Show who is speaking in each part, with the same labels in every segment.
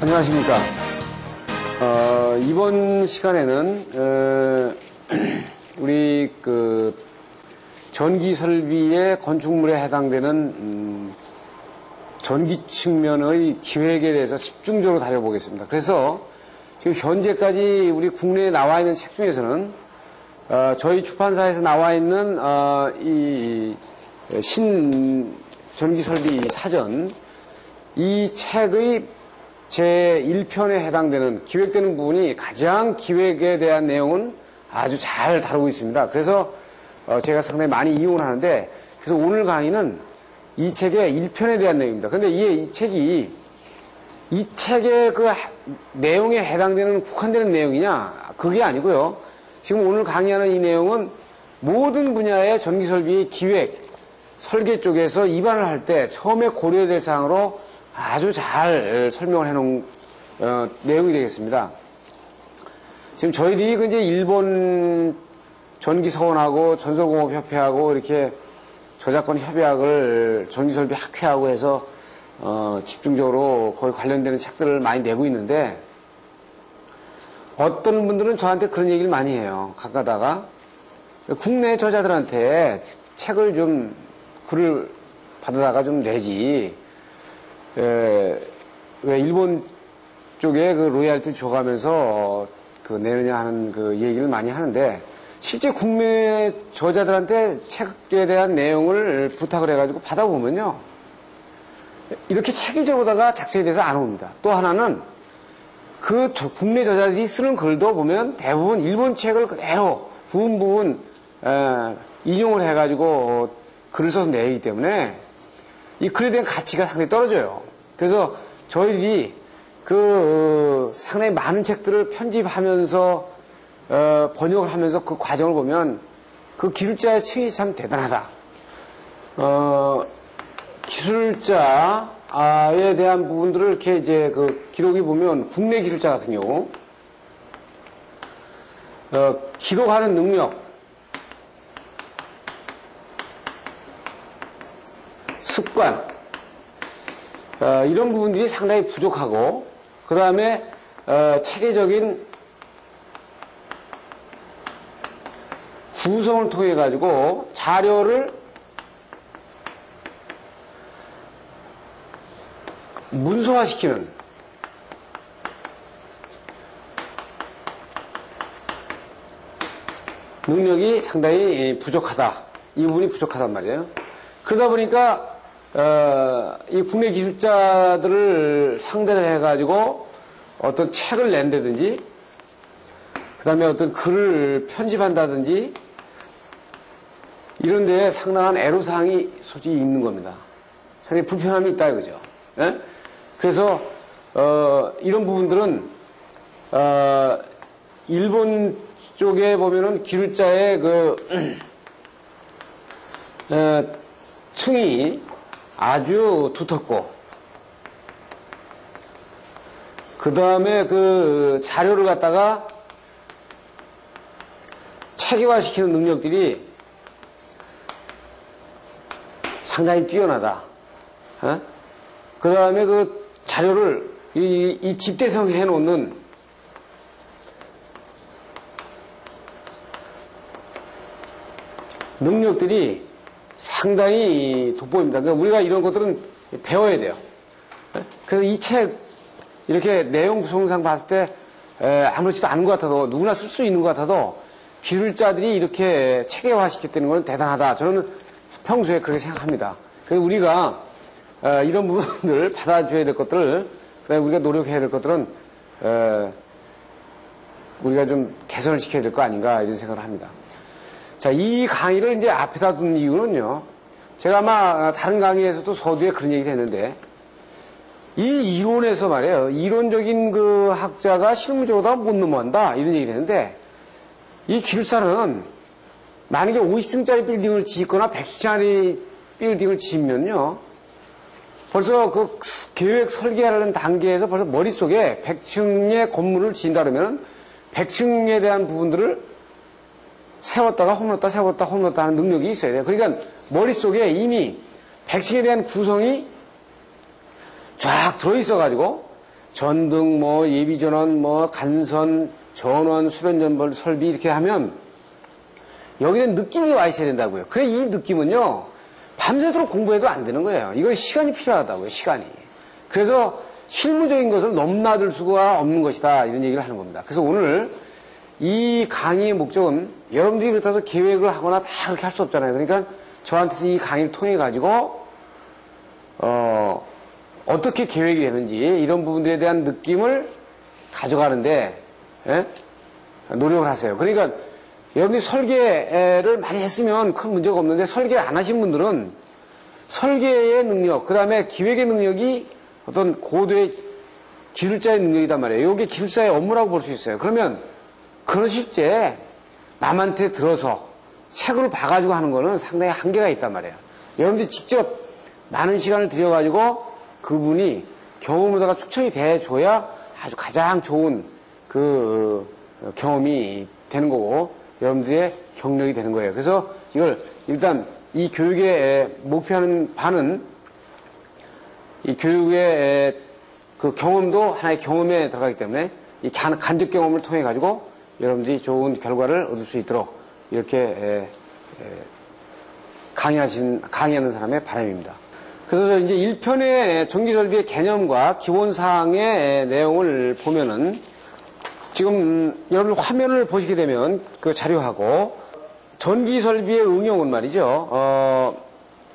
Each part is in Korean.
Speaker 1: 안녕하십니까. 이번 시간에는, 우리 전기 설비의 건축물에 해당되는, 전기 측면의 기획에 대해서 집중적으로 다뤄보겠습니다. 그래서 지금 현재까지 우리 국내에 나와 있는 책 중에서는, 저희 출판사에서 나와 있는, 전기 설비 사전, 이 책의 제1편에 해당되는 기획되는 부분이 가장 기획에 대한 내용은 아주 잘 다루고 있습니다. 그래서 제가 상당히 많이 이용을 하는데, 그래서 오늘 강의는 이 책의 1편에 대한 내용입니다. 그런데 이 책의 그 내용에 해당되는 국한되는 내용이냐? 그게 아니고요. 지금 오늘 강의하는 이 내용은 모든 분야의 전기설비의 기획, 설계 쪽에서 입안을 할 때 처음에 고려해야 될 사항으로 아주 잘 설명을 해놓은 내용이 되겠습니다. 지금 저희들이 이제 일본 전기서원하고 전설공업협회하고 이렇게 저작권 협약을 전기설비 학회하고 해서 집중적으로 거의 관련되는 책들을 많이 내고 있는데, 어떤 분들은 저한테 그런 얘기를 많이 해요. 가끔가다가 국내 저자들한테 책을 좀 글을 받아다가 좀 내지, 왜 일본 쪽에 그 로얄티 줘가면서 내느냐 하는 그 얘기를 많이 하는데, 실제 국내 저자들한테 책에 대한 내용을 부탁을 해가지고 받아보면요, 이렇게 체계적으로다가 작성이 돼서 안 옵니다. 또 하나는 국내 저자들이 쓰는 글도 보면 대부분 일본 책을 그대로 부분 인용을 해가지고 글을 써서 내기 때문에 이 글에 대한 가치가 상당히 떨어져요. 그래서 저희들이 상당히 많은 책들을 편집하면서 번역을 하면서 그 과정을 보면 그 기술자의 층이 참 대단하다. 기술자에 대한 부분들을 이렇게 이제 기록이 보면, 국내 기술자 같은 경우 기록하는 능력, 습관, 이런 부분들이 상당히 부족하고, 그 다음에 체계적인 구성을 통해 가지고 자료를 문서화시키는 능력이 상당히 부족하다. 이 부분이 부족하단 말이에요. 그러다 보니까 이 국내 기술자들을 상대를 해가지고 어떤 책을 낸다든지, 그 다음에 어떤 글을 편집한다든지, 이런 데에 상당한 애로사항이 솔직히 있는 겁니다. 상당히 불편함이 있다 이거죠. 예? 그래서 이런 부분들은 일본 쪽에 보면은 기술자의 층이 아주 두텁고, 그 다음에 자료를 갖다가 체계화시키는 능력들이 상당히 뛰어나다. 그 다음에 자료를 이 집대성 해놓는 능력들이 상당히 돋보입니다. 그러니까 우리가 이런 것들은 배워야 돼요. 그래서 이 책 이렇게 내용 구성상 봤을 때 아무렇지도 않은 것 같아도, 누구나 쓸 수 있는 것 같아도, 기술자들이 이렇게 체계화시켰다는 건 대단하다. 저는 평소에 그렇게 생각합니다. 그래서 우리가 이런 부분들을 받아줘야 될 것들, 그다음에 우리가 노력해야 될 것들은 우리가 좀 개선을 시켜야 될 거 아닌가, 이런 생각을 합니다. 자, 이 강의를 이제 앞에다 둔 이유는요, 제가 아마 다른 강의에서도 서두에 그런 얘기를 했는데, 이 이론에서 말이에요, 이론적인 학자가 실무적으로 못 넘어간다, 이런 얘기를 했는데, 이 기술사는 만약에 50층짜리 빌딩을 짓거나 100층짜리 빌딩을 지으면요, 벌써 계획 설계하는 단계에서 벌써 머릿속에 100층의 건물을 지은다 그러면 100층에 대한 부분들을 세웠다가 홈넣었다 세웠다 홈넣었다 하는 능력이 있어야 돼요. 그러니까 머릿속에 이미 100층에 대한 구성이 쫙 들어있어가지고 전등, 뭐 예비전원, 뭐 간선, 전원, 수변전벌 설비 이렇게 하면 여기는 느낌이 와 있어야 된다고요. 그래 이 느낌은요 밤새도록 공부해도 안 되는 거예요. 이건 시간이 필요하다고요. 시간이. 그래서 실무적인 것을 넘나들 수가 없는 것이다 이런 얘기를 하는 겁니다. 그래서 오늘 이 강의의 목적은 여러분들이 그렇다고 계획을 하거나 다 그렇게 할 수 없잖아요. 그러니까 저한테서 이 강의를 통해 가지고 어떻게 계획이 되는지 이런 부분들에 대한 느낌을 가져가는데 예? 노력을 하세요. 그러니까 여러분이 설계를 많이 했으면 큰 문제가 없는데 설계를 안 하신 분들은 설계의 능력, 그 다음에 기획의 능력이 어떤 고도의 기술자의 능력이단 말이에요. 이게 기술자의 업무라고 볼 수 있어요. 그러면 그런 실제 남한테 들어서 책으로 봐가지고 하는 거는 상당히 한계가 있단 말이에요. 여러분들이 직접 많은 시간을 들여가지고 그분이 경험으로다가 축적이 돼줘야 아주 가장 좋은 그 경험이 되는 거고 여러분들의 경력이 되는 거예요. 그래서 이걸 일단 이 교육의 목표하는 바는 이 교육의 그 경험도 하나의 경험에 들어가기 때문에 이 간접 경험을 통해 가지고 여러분들이 좋은 결과를 얻을 수 있도록 이렇게 강의하는 사람의 바람입니다. 그래서 이제 1편의 전기설비의 개념과 기본사항의 내용을 보면은 지금 여러분 화면을 보시게 되면 그 자료하고 전기설비의 응용은 말이죠.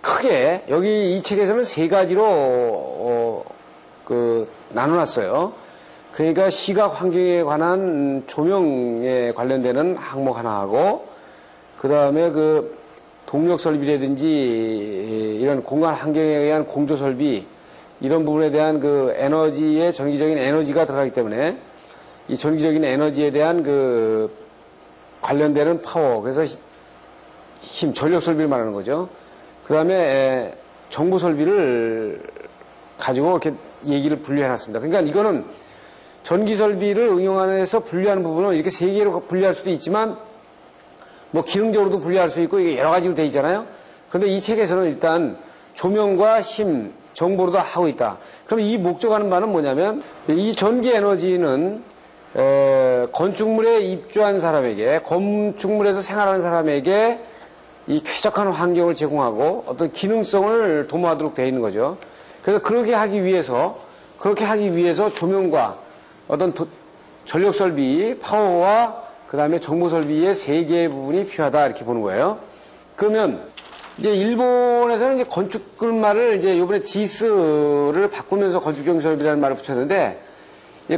Speaker 1: 크게 여기 이 책에서는 세 가지로 나눠놨어요. 그러니까 시각 환경에 관한 조명에 관련되는 항목 하나 하고 그 다음에 그 동력 설비라든지 이런 공간 환경에 의한 공조 설비 이런 부분에 대한 그 에너지의 전기적인 에너지가 들어가기 때문에 이 전기적인 에너지에 대한 그 관련되는 파워 그래서 힘 전력 설비를 말하는 거죠. 그 다음에 정보 설비를 가지고 이렇게 얘기를 분류해 놨습니다. 그러니까 이거는 전기 설비를 응용하면서 분류하는 부분은 이렇게 세 개로 분류할 수도 있지만 뭐 기능적으로도 분류할 수 있고 이게 여러 가지로 돼 있잖아요. 그런데 이 책에서는 일단 조명과 힘, 정보로도 하고 있다. 그럼 이 목적하는 바는 뭐냐면 이 전기 에너지는 건축물에 입주한 사람에게 건축물에서 생활하는 사람에게 이 쾌적한 환경을 제공하고 어떤 기능성을 도모하도록 되어 있는 거죠. 그래서 그렇게 하기 위해서 조명과 어떤 전력 설비, 파워와 그 다음에 정보 설비의 세 개의 부분이 필요하다 이렇게 보는 거예요. 그러면 이제 일본에서는 이제 건축물말을 이제 이번에 지스를 바꾸면서 건축전기 설비라는 말을 붙였는데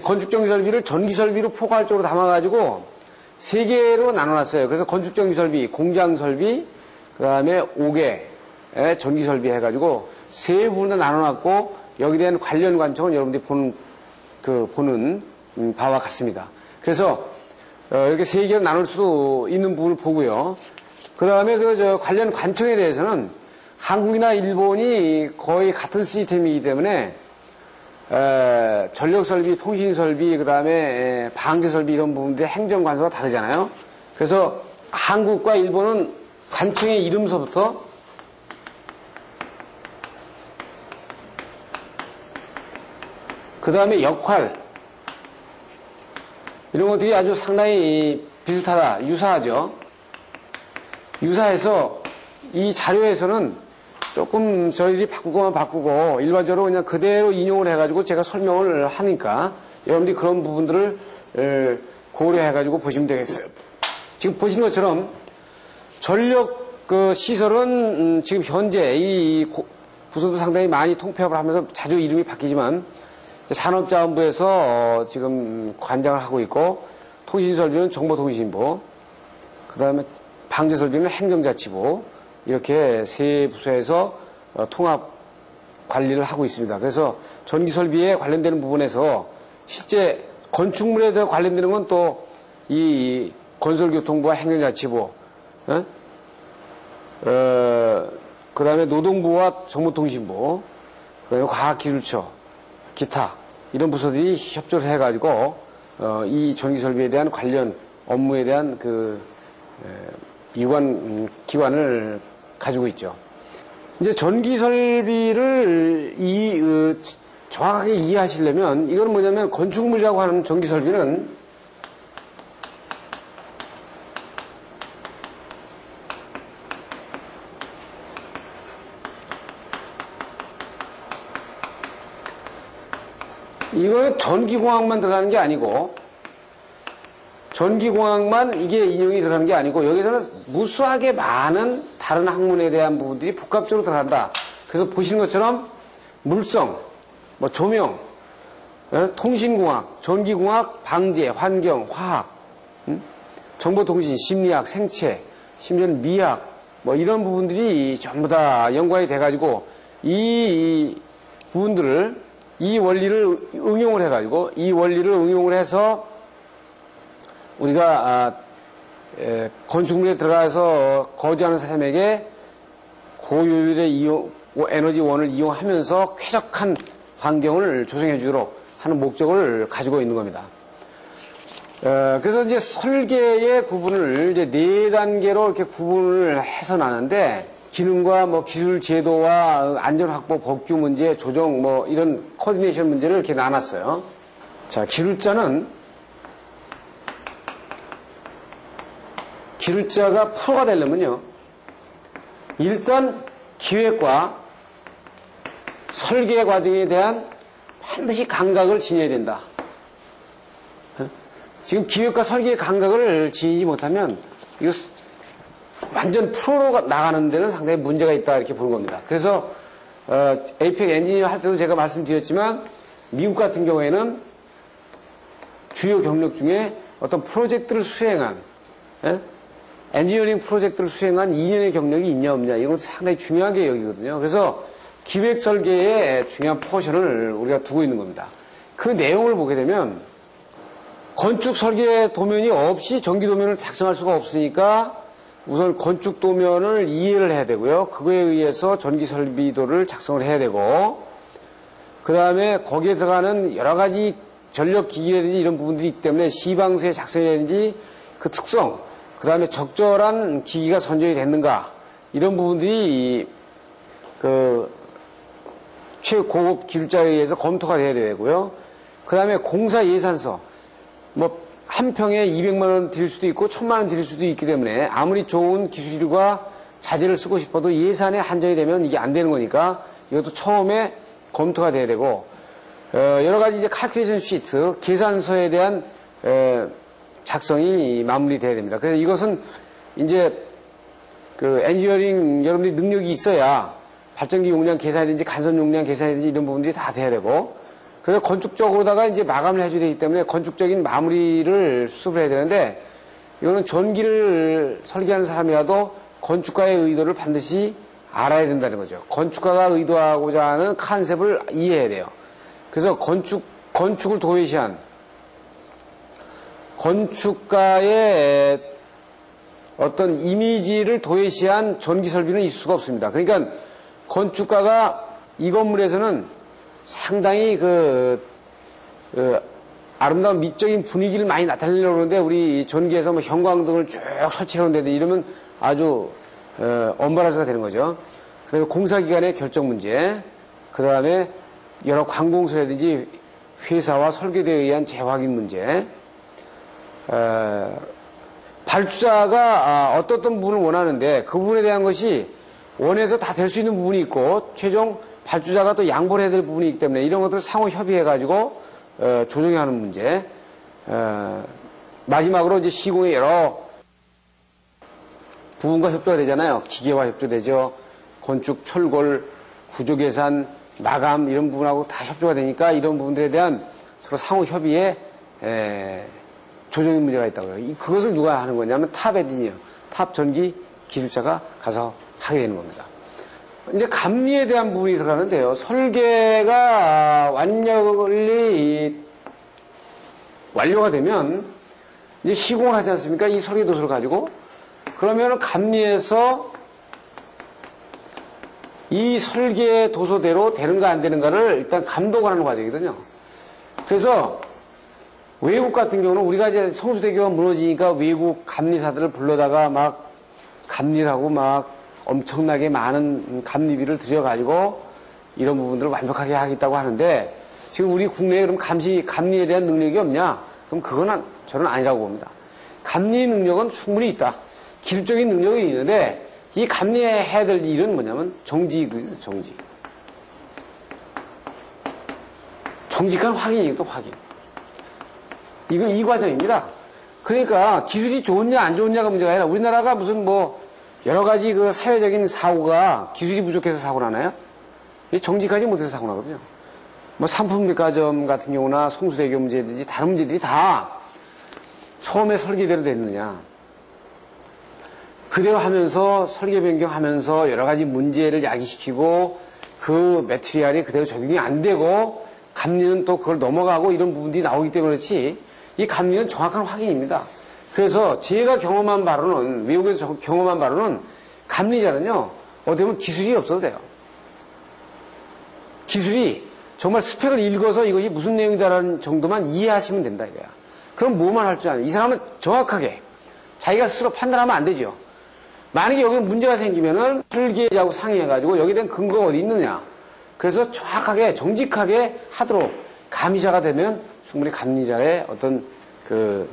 Speaker 1: 건축전기 설비를 전기 설비로 포괄적으로 담아가지고 세 개로 나눠놨어요. 그래서 건축전기 설비, 공장 설비, 그 다음에 5개의 전기 설비 해가지고 세 부분을 나눠놨고 여기에 대한 관련 관청은 여러분들이 보는 바와 같습니다. 그래서 이렇게 세 개로 나눌 수 있는 부분을 보고요. 그 다음에 관련 관청에 대해서는 한국이나 일본이 거의 같은 시스템이기 때문에 전력 설비, 통신 설비, 그 다음에 방제 설비 이런 부분들의 행정 관서가 다르잖아요. 그래서 한국과 일본은 관청의 이름서부터 그 다음에 역할 이런 것들이 아주 상당히 비슷하다, 유사하죠. 유사해서 이 자료에서는 조금 저희들이 바꾸고 일반적으로 그냥 그대로 인용을 해가지고 제가 설명을 하니까 여러분들이 그런 부분들을 고려해가지고 보시면 되겠어요. 지금 보시는 것처럼 전력 그 시설은 지금 현재 이 부서도 상당히 많이 통폐합을 하면서 자주 이름이 바뀌지만 산업자원부에서 지금 관장을 하고 있고 통신설비는 정보통신부 그 다음에 방제설비는 행정자치부 이렇게 세 부서에서 통합 관리를 하고 있습니다. 그래서 전기설비에 관련되는 부분에서 실제 건축물에 대해 관련되는 건 또 이 건설교통부와 행정자치부 그 다음에 노동부와 정보통신부 그 다음에 과학기술처 기타 이런 부서들이 협조를 해가지고 이 전기설비에 대한 관련 업무에 대한 유관 기관을 가지고 있죠. 이제 전기설비를 정확하게 이해하시려면 이건 뭐냐면 건축물이라고 하는 전기 설비는 이거 전기공학만 들어가는 게 아니고 전기공학만 이게 인용이 들어가는 게 아니고 여기서는 무수하게 많은 다른 학문에 대한 부분들이 복합적으로 들어간다. 그래서 보시는 것처럼 물성, 뭐 조명, 통신공학, 전기공학, 방재, 환경, 화학, 정보통신, 심리학, 생체, 심지어는 미학, 뭐 이런 부분들이 전부 다 연관이 돼가지고 이 부분들을 이 원리를 응용을 해가지고 이 원리를 응용을 해서 우리가 건축물에 들어가서 거주하는 사람에게 고효율의 에너지원을 이용하면서 쾌적한 환경을 조성해 주도록 하는 목적을 가지고 있는 겁니다. 그래서 이제 설계의 구분을 이제 4단계로 이렇게 구분을 해서 나는데 기능과 뭐 기술 제도와 안전 확보 법규 문제 조정 뭐 이런 코디네이션 문제를 이렇게 나눴어요. 자, 기술자가 프로가 되려면요. 일단 기획과 설계 과정에 대한 반드시 감각을 지녀야 된다. 지금 기획과 설계의 감각을 지니지 못하면 이거 완전 프로로 나가는 데는 상당히 문제가 있다 이렇게 보는 겁니다. 그래서 에이펙 엔지니어 할 때도 제가 말씀드렸지만 미국 같은 경우에는 주요 경력 중에 어떤 프로젝트를 수행한 엔지니어링 프로젝트를 수행한 2년의 경력이 있냐 없냐 이건 상당히 중요하게 여기거든요. 그래서 기획 설계에 중요한 포션을 우리가 두고 있는 겁니다. 그 내용을 보게 되면 건축 설계 도면이 없이 전기 도면을 작성할 수가 없으니까 우선 건축 도면을 이해를 해야 되고요. 그거에 의해서 전기 설비도를 작성을 해야 되고 그 다음에 거기에 들어가는 여러 가지 전력 기기라든지 이런 부분들이 있기 때문에 시방수의 작성이라든지 그 특성 그 다음에 적절한 기기가 선정이 됐는가 이런 부분들이 그 최고급 기술자에 의해서 검토가 돼야 되고요. 그 다음에 공사 예산서 뭐 한 평에 200만 원 드릴 수도 있고 1000만 원 드릴 수도 있기 때문에 아무리 좋은 기술과 자재를 쓰고 싶어도 예산에 한정이 되면 이게 안 되는 거니까 이것도 처음에 검토가 돼야 되고 여러 가지 이제 칼큘레이션 시트 계산서에 대한 작성이 마무리돼야 됩니다. 그래서 이것은 이제 그 엔지니어링 여러분들이 능력이 있어야 발전기 용량 계산이든지 간선 용량 계산이든지 이런 부분들이 다 돼야 되고 그래서 건축적으로다가 이제 마감을 해줘야 되기 때문에 건축적인 마무리를 수습을 해야 되는데 이거는 전기를 설계하는 사람이라도 건축가의 의도를 반드시 알아야 된다는 거죠. 건축가가 의도하고자 하는 컨셉을 이해해야 돼요. 그래서 건축을 도외시한 건축가의 어떤 이미지를 도외시한 전기 설비는 있을 수가 없습니다. 그러니까 건축가가 이 건물에서는 상당히 아름다운 미적인 분위기를 많이 나타내려고 하는데 우리 전기에서 뭐 형광등을 쭉 설치해 놓는데 이러면 아주 언밸런스가 되는 거죠. 그 다음에 공사기관의 결정 문제, 그 다음에 여러 관공서라든지 회사와 설계대에 의한 재확인 문제, 발주자가 어떤 부분을 원하는데 그 부분에 대한 것이 원해서 다 될 수 있는 부분이 있고 최종 발주자가 또 양보를 해야 될 부분이 있기 때문에 이런 것들을 상호 협의해가지고 조정하는 문제. 마지막으로 이제 시공의 여러 부분과 협조가 되잖아요. 기계와 협조되죠. 건축, 철골, 구조 계산, 마감 이런 부분하고 다 협조가 되니까 이런 부분들에 대한 서로 상호 협의에 조정의 문제가 있다고요. 그것을 누가 하는 거냐면 탑 엔지니어, 탑 전기 기술자가 가서 하게 되는 겁니다. 이제 감리에 대한 부분이 들어가는데요. 설계가 완료가 되면 이제 시공을 하지 않습니까? 이 설계 도서를 가지고 그러면 감리에서 이 설계 도서대로 되는가 안 되는가를 일단 감독을 하는 과정이거든요. 그래서 외국 같은 경우는 우리가 이제 성수대교가 무너지니까 외국 감리사들을 불러다가 막 감리를 하고 막 엄청나게 많은 감리비를 들여가지고 이런 부분들을 완벽하게 하겠다고 하는데 지금 우리 국내에 그럼 감리에 대한 능력이 없냐? 그럼 그건 저는 아니라고 봅니다. 감리 능력은 충분히 있다. 기술적인 능력이 있는데 이 감리해야 될 일은 뭐냐면 정직. 정직한 확인이거든, 확인. 이 과정입니다. 그러니까 기술이 좋냐 안 좋냐가 문제가 아니라 우리나라가 무슨 여러 가지 그 사회적인 사고가 기술이 부족해서 사고 나나요? 정직하지 못해서 사고 나거든요. 상품백화점 같은 경우나 성수대교 문제든지 다른 문제들이 다 처음에 설계대로 됐느냐. 그대로 하면서 설계 변경하면서 여러 가지 문제를 야기시키고 그 매트리얼이 그대로 적용이 안 되고 감리는 또 그걸 넘어가고 이런 부분들이 나오기 때문에 그렇지 이 감리는 정확한 확인입니다. 그래서 제가 경험한 바로는 외국에서 경험한 바로는 감리자는요 어떻게 보면 기술이 없어도 돼요. 기술이 정말 스펙을 읽어서 이것이 무슨 내용이다라는 정도만 이해하시면 된다 이거야. 그럼 뭐만 할 줄 아냐. 이 사람은 정확하게 자기가 스스로 판단하면 안 되죠. 만약에 여기 문제가 생기면은 설계자하고 상의해가지고 여기에 대한 근거가 어디 있느냐. 그래서 정확하게 정직하게 하도록 감리자가 되면 충분히 감리자의 어떤 그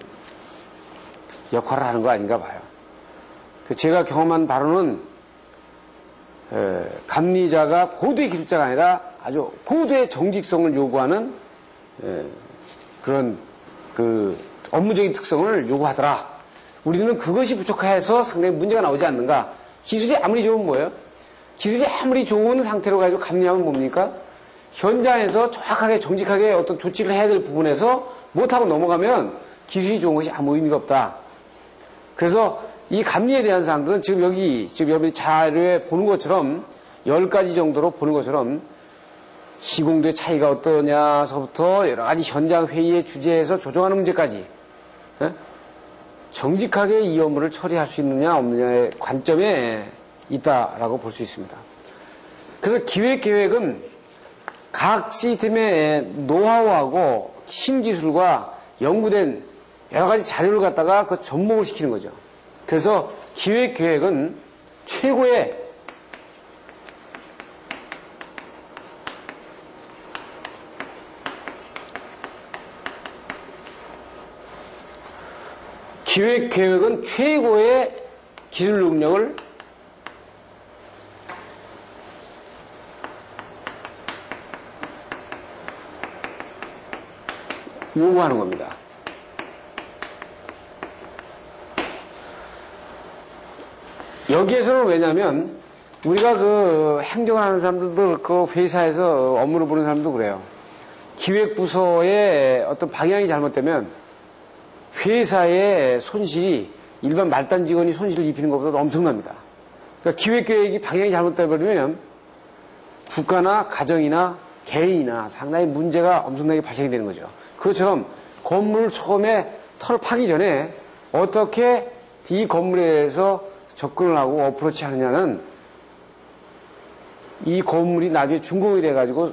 Speaker 1: 역할을 하는 거 아닌가 봐요. 제가 경험한 바로는 감리자가 고도의 기술자가 아니라 아주 고도의 정직성을 요구하는 그런 그 업무적인 특성을 요구하더라. 우리는 그것이 부족해서 상당히 문제가 나오지 않는가. 기술이 아무리 좋으면 뭐예요? 기술이 아무리 좋은 상태로 가지고 감리하면 뭡니까? 현장에서 정확하게 정직하게 어떤 조치를 해야 될 부분에서 못하고 넘어가면 기술이 좋은 것이 아무 의미가 없다. 그래서 이 감리에 대한 사항들은 지금 여러분이 자료에 보는 것처럼 10가지 정도로 보는 것처럼 시공도의 차이가 어떠냐서부터 여러 가지 현장 회의의 주제에서 조정하는 문제까지 정직하게 이 업무를 처리할 수 있느냐 없느냐의 관점에 있다라고 볼 수 있습니다. 그래서 기획계획은 각 시스템의 노하우하고 신기술과 연구된 여러 가지 자료를 갖다가 그 접목을 시키는 거죠. 그래서 기획계획은 최고의 기술 능력을 요구하는 겁니다. 여기에서는 왜냐면 우리가 그 행정을 하는 사람들도 그 회사에서 업무를 보는 사람도 그래요. 기획부서의 어떤 방향이 잘못되면 회사의 손실이 일반 말단 직원이 손실을 입히는 것보다 엄청납니다. 그러니까 기획계획이 방향이 잘못되어버리면 국가나 가정이나 개인이나 상당히 문제가 엄청나게 발생이 되는 거죠. 그것처럼 건물을 처음에 털을 파기 전에 어떻게 이 건물에 대해서 접근을 하고 어프로치 하느냐는 이 건물이 나중에 준공이 돼가지고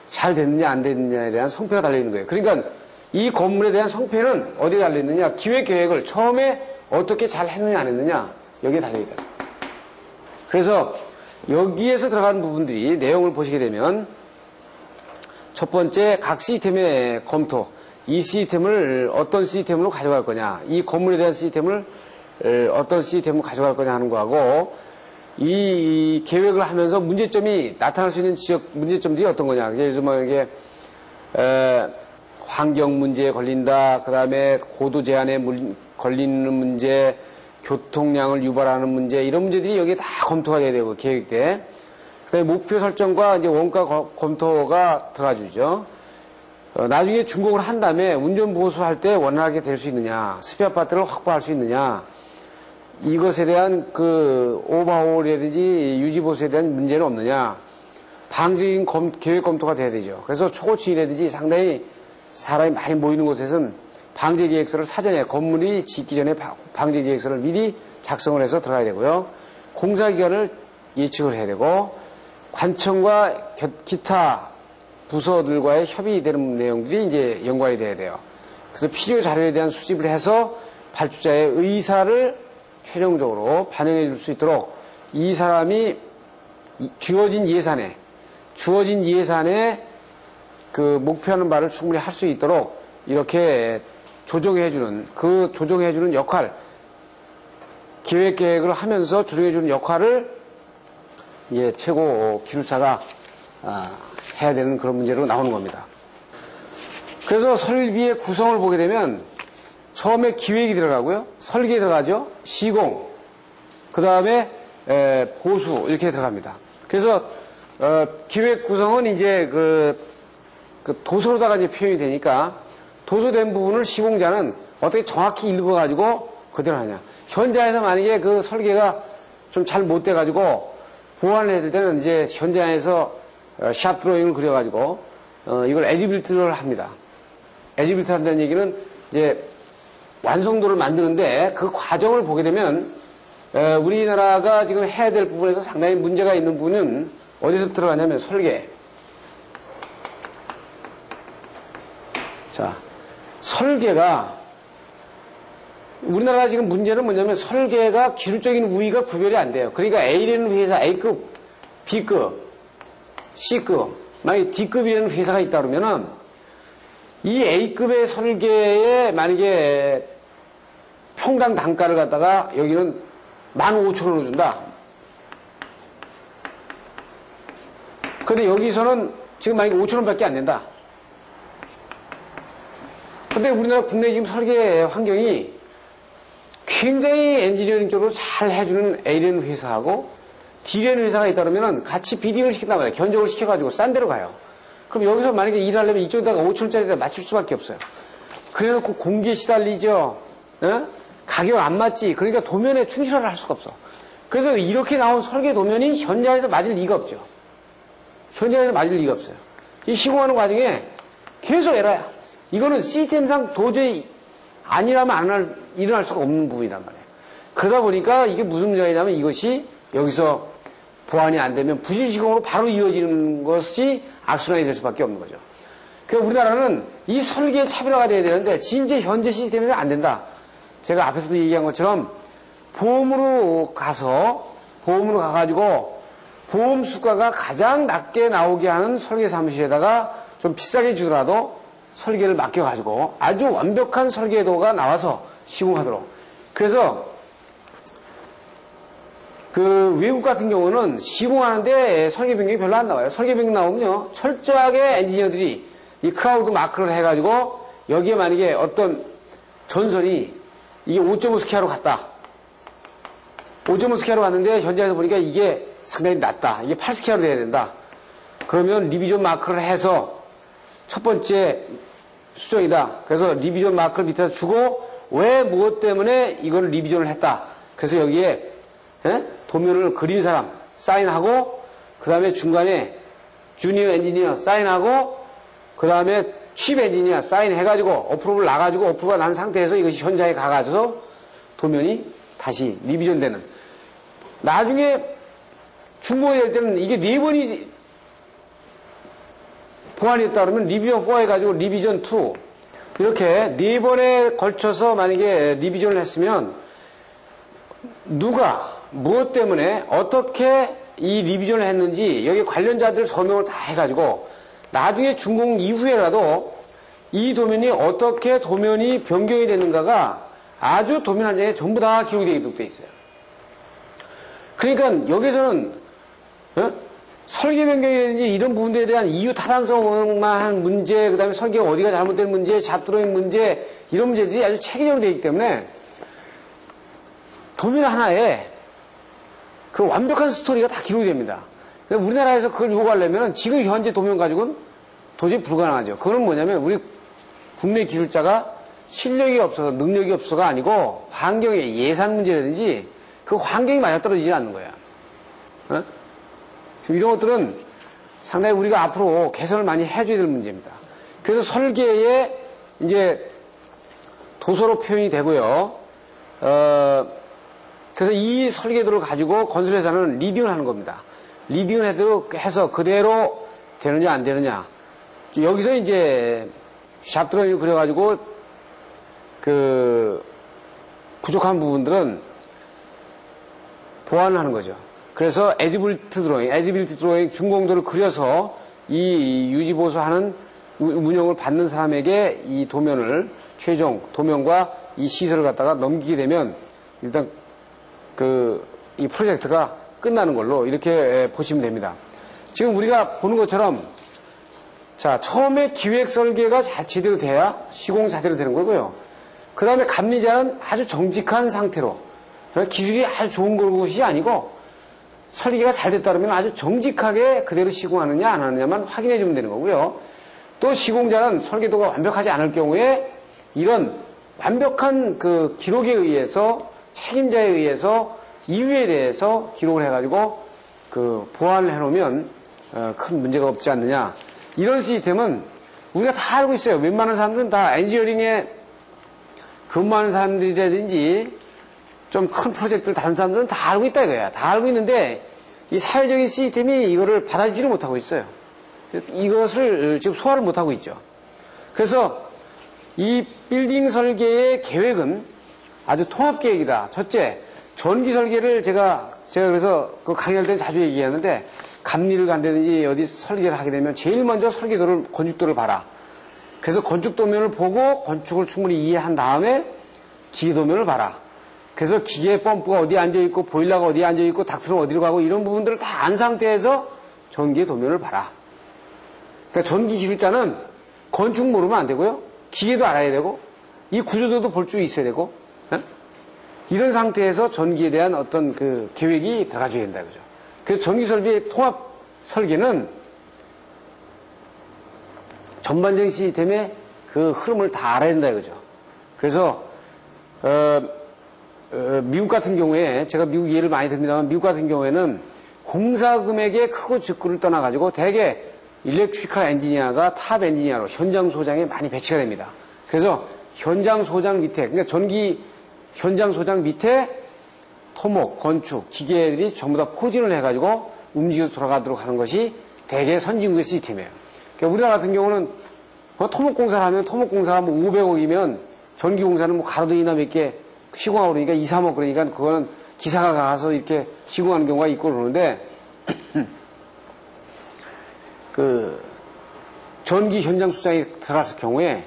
Speaker 1: 잘 됐느냐 안 됐느냐에 대한 성패가 달려있는 거예요. 그러니까 이 건물에 대한 성패는 어디에 달려있느냐, 기획계획을 처음에 어떻게 잘 했느냐 안 했느냐 여기에 달려있다. 그래서 여기에서 들어가는 부분들이 내용을 보시게 되면 첫 번째 각 시스템의 검토, 이 시스템을 어떤 시스템으로 가져갈 거냐, 이 건물에 대한 시스템을 어떤 시스템으로 가져갈 거냐 하는 거하고 이 계획을 하면서 문제점이 나타날 수 있는 지역 문제점들이 어떤 거냐. 예를 들면 이게 환경 문제에 걸린다. 그 다음에 고도 제한에 걸리는 문제, 교통량을 유발하는 문제, 이런 문제들이 여기에 다 검토가 돼야 되고 계획 때. 그 다음에 목표 설정과 이제 원가 검토가 들어가주죠. 나중에 준공을 한 다음에 운전 보수할 때 원활하게 될 수 있느냐, 스페어 파트를 확보할 수 있느냐, 이것에 대한 그 오버홀이라든지 유지 보수에 대한 문제는 없느냐, 방지적인 계획 검토가 돼야 되죠. 그래서 초고층이라든지 상당히 사람이 많이 모이는 곳에서는 방제 계획서를 사전에 건물이 짓기 전에 방제 계획서를 미리 작성을 해서 들어가야 되고요. 공사 기간을 예측을 해야 되고 관청과 기타 부서들과의 협의되는 내용들이 이제 연관이 돼야 돼요. 그래서 필요 자료에 대한 수집을 해서 발주자의 의사를 최종적으로 반영해 줄 수 있도록 이 사람이 주어진 예산에 그 그 목표하는 바를 충분히 할 수 있도록 이렇게 그 조정해주는 역할, 기획 계획을 하면서 조정해주는 역할을 이제 최고 기술사가 해야 되는 그런 문제로 나오는 겁니다. 그래서 설비의 구성을 보게 되면 처음에 기획이 들어가고요, 설계 들어가죠, 시공, 그 다음에 보수 이렇게 들어갑니다. 그래서 기획 구성은 이제 그 도서로다가 이제 표현이 되니까 도서된 부분을 시공자는 어떻게 정확히 읽어가지고 그대로 하냐. 현장에서 만약에 그 설계가 좀 잘 못 돼가지고 보완을 해야 될 때는 이제 현장에서 샵 드로잉을 그려가지고 이걸 에지빌트를 합니다. 에지빌트 한다는 얘기는 이제 완성도를 만드는데 그 과정을 보게 되면 우리나라가 지금 해야 될 부분에서 상당히 문제가 있는 부분은 어디서 들어가냐면 설계. 자, 설계가 우리나라가 지금 문제는 뭐냐면 설계가 기술적인 우위가 구별이 안 돼요. 그러니까 A라는 회사, A급, B급, C급, 만약에 D급이라는 회사가 있다 그러면은 이 A급의 설계에 만약에 평당 단가를 갖다가 여기는 15,000원을 준다. 근데 여기서는 지금 만약에 5,000원밖에 안 된다. 근데 우리나라 국내 지금 설계 환경이 굉장히 엔지니어링 쪽으로 잘 해주는 A라는 회사하고 D라는 회사가 있다 그러면 같이 비딩을 시킨단 말이에요. 견적을 시켜가지고 싼 데로 가요. 그럼 여기서 만약에 일하려면 이쪽에다가 5,000원짜리에다 맞출 수밖에 없어요. 그래놓고 공기에 시달리죠. 가격 안 맞지. 그러니까 도면에 충실화를 할 수가 없어. 그래서 이렇게 나온 설계 도면이 현장에서 맞을 리가 없죠. 현장에서 맞을 리가 없어요. 이 시공하는 과정에 계속 에러야. 이거는 시스템상 도저히 아니라면 일어날 수가 없는 부분이란 말이에요. 그러다 보니까 이게 무슨 문제가 있냐면 이것이 여기서 보완이 안 되면 부실 시공으로 바로 이어지는 것이 악순환이 될 수밖에 없는 거죠. 그러니까 우리나라는 이 설계의 차별화가 돼야 되는데 진짜 현재 시스템에서 안 된다. 제가 앞에서도 얘기한 것처럼 보험으로 가가지고 보험 수가가 가장 낮게 나오게 하는 설계 사무실에다가 좀 비싸게 주더라도 설계를 맡겨가지고 아주 완벽한 설계도가 나와서 시공하도록. 그래서 그 외국 같은 경우는 시공하는데 설계 변경이 별로 안 나와요. 설계 변경 나오면요, 철저하게 엔지니어들이 이 크라우드 마크를 해가지고 여기에 만약에 어떤 전선이 이게 5.5 스퀘어로 갔다. 5.5 스퀘어로 갔는데 현장에서 보니까 이게 상당히 낮다. 이게 8 스퀘어로 돼야 된다. 그러면 리비전 마크를 해서 첫 번째 수정이다. 그래서 리비전 마크를 밑에다 주고 왜 무엇 때문에 이걸 리비전을 했다. 그래서 여기에 도면을 그린 사람 사인하고 그 다음에 중간에 주니어 엔지니어 사인하고 그 다음에 칩 엔지니어 사인해가지고 어프로브를 나가지고 어프로브가 난 상태에서 이것이 현장에 가가지고 도면이 다시 리비전되는. 나중에 중공이 될 때는 이게 4번이 보완이 됐다 그러면 리비전 4 해가지고 리비전 2 이렇게 4번에 걸쳐서 만약에 리비전을 했으면 누가 무엇 때문에 어떻게 이 리비전을 했는지 여기 관련자들 서명을 다 해가지고 나중에 준공 이후에라도 이 도면이 어떻게 도면이 변경이 됐는가가 아주 도면 한 장에 전부 다 기록이 되도록 돼 있어요. 그러니까 여기서는 설계 변경이라든지 이런 부분들에 대한 이유 타당성만 문제, 그 다음에 설계가 어디가 잘못된 문제, 잡드로잉 문제, 이런 문제들이 아주 체계적으로 되어 있기 때문에 도면 하나에 그 완벽한 스토리가 다 기록이 됩니다. 우리나라에서 그걸 요구하려면 지금 현재 도면 가지고는 도저히 불가능하죠. 그거는 뭐냐면 우리 국내 기술자가 실력이 없어서 능력이 없어서가 아니고 환경의 예산 문제라든지 그 환경이 맞아떨어지지 않는 거야. 지금 이런 것들은 상당히 우리가 앞으로 개선을 많이 해줘야 될 문제입니다. 그래서 설계에 이제 도서로 표현이 되고요. 그래서 이 설계도를 가지고 건설회사는 리딩을 하는 겁니다. 리딩을 해서 그대로 되느냐 안 되느냐. 여기서 이제 샵드로잉을 그려가지고 그 부족한 부분들은 보완을 하는 거죠. 그래서 에지빌트 드로잉 준공도를 그려서 이 유지보수하는 운영을 받는 사람에게 이 도면을 최종 도면과 이 시설을 갖다가 넘기게 되면 일단 이 프로젝트가 끝나는 걸로 이렇게 보시면 됩니다. 지금 우리가 보는 것처럼 자, 처음에 기획 설계가 제대로 돼야 시공 제대로 되는 거고요. 그 다음에 감리자는 아주 정직한 상태로 기술이 아주 좋은 것이 아니고 설계가 잘 됐다면 아주 정직하게 그대로 시공하느냐 안 하느냐만 확인해 주면 되는 거고요. 또 시공자는 설계도가 완벽하지 않을 경우에 이런 완벽한 그 기록에 의해서 책임자에 의해서 이유에 대해서 기록을 해가지고 보완을 해놓으면 큰 문제가 없지 않느냐. 이런 시스템은 우리가 다 알고 있어요. 웬만한 사람들은 다 엔지니어링에 근무하는 사람들이라든지 좀 큰 프로젝트를 다룬 사람들은 다 알고 있다 이거야. 다 알고 있는데 이 사회적인 시스템이 이거를 받아주지를 못하고 있어요. 이것을 지금 소화를 못하고 있죠. 그래서 이 빌딩 설계의 계획은 아주 통합계획이다. 첫째, 전기 설계를 제가 그래서 그 강의할 때 자주 얘기하는데 감리를 간다든지 어디 설계를 하게 되면 제일 먼저 설계도를, 건축도를 봐라. 그래서 건축도면을 보고 건축을 충분히 이해한 다음에 기계도면을 봐라. 그래서 기계 펌프가 어디에 앉아있고 보일러가 어디에 앉아있고 닥트는 어디로 가고 이런 부분들을 다 안 상태에서 전기의 도면을 봐라. 그러니까 전기 기술자는 건축 모르면 안 되고요. 기계도 알아야 되고 이 구조도도 볼 줄 있어야 되고 이런 상태에서 전기에 대한 어떤 그 계획이 들어가줘야 된다 그죠. 그래서 전기 설비의 통합 설계는 전반적인 시스템의 그 흐름을 다 알아야 된다 이거죠. 그래서 미국 같은 경우에 제가 미국 예를 많이 듭니다만 미국 같은 경우에는 공사 금액의 크고 직구를 떠나가지고 대개 일렉트리컬 엔지니어가 탑 엔지니어로 현장 소장에 많이 배치가 됩니다. 그래서 현장 소장 밑에 그러니까 전기 현장 소장 밑에 토목, 건축, 기계들이 전부 다 포진을 해가지고 움직여서 돌아가도록 하는 것이 대개 선진국의 시스템이에요. 그러니까 우리나라 같은 경우는 토목공사를 하면 토목공사가 뭐 500억이면 전기공사는 뭐 가로등이나 몇 개 시공하고 그러니까 2, 3억 그러니까 그거는 기사가 가서 이렇게 시공하는 경우가 있고 그러는데 그 전기 현장 수장이 들어갔을 경우에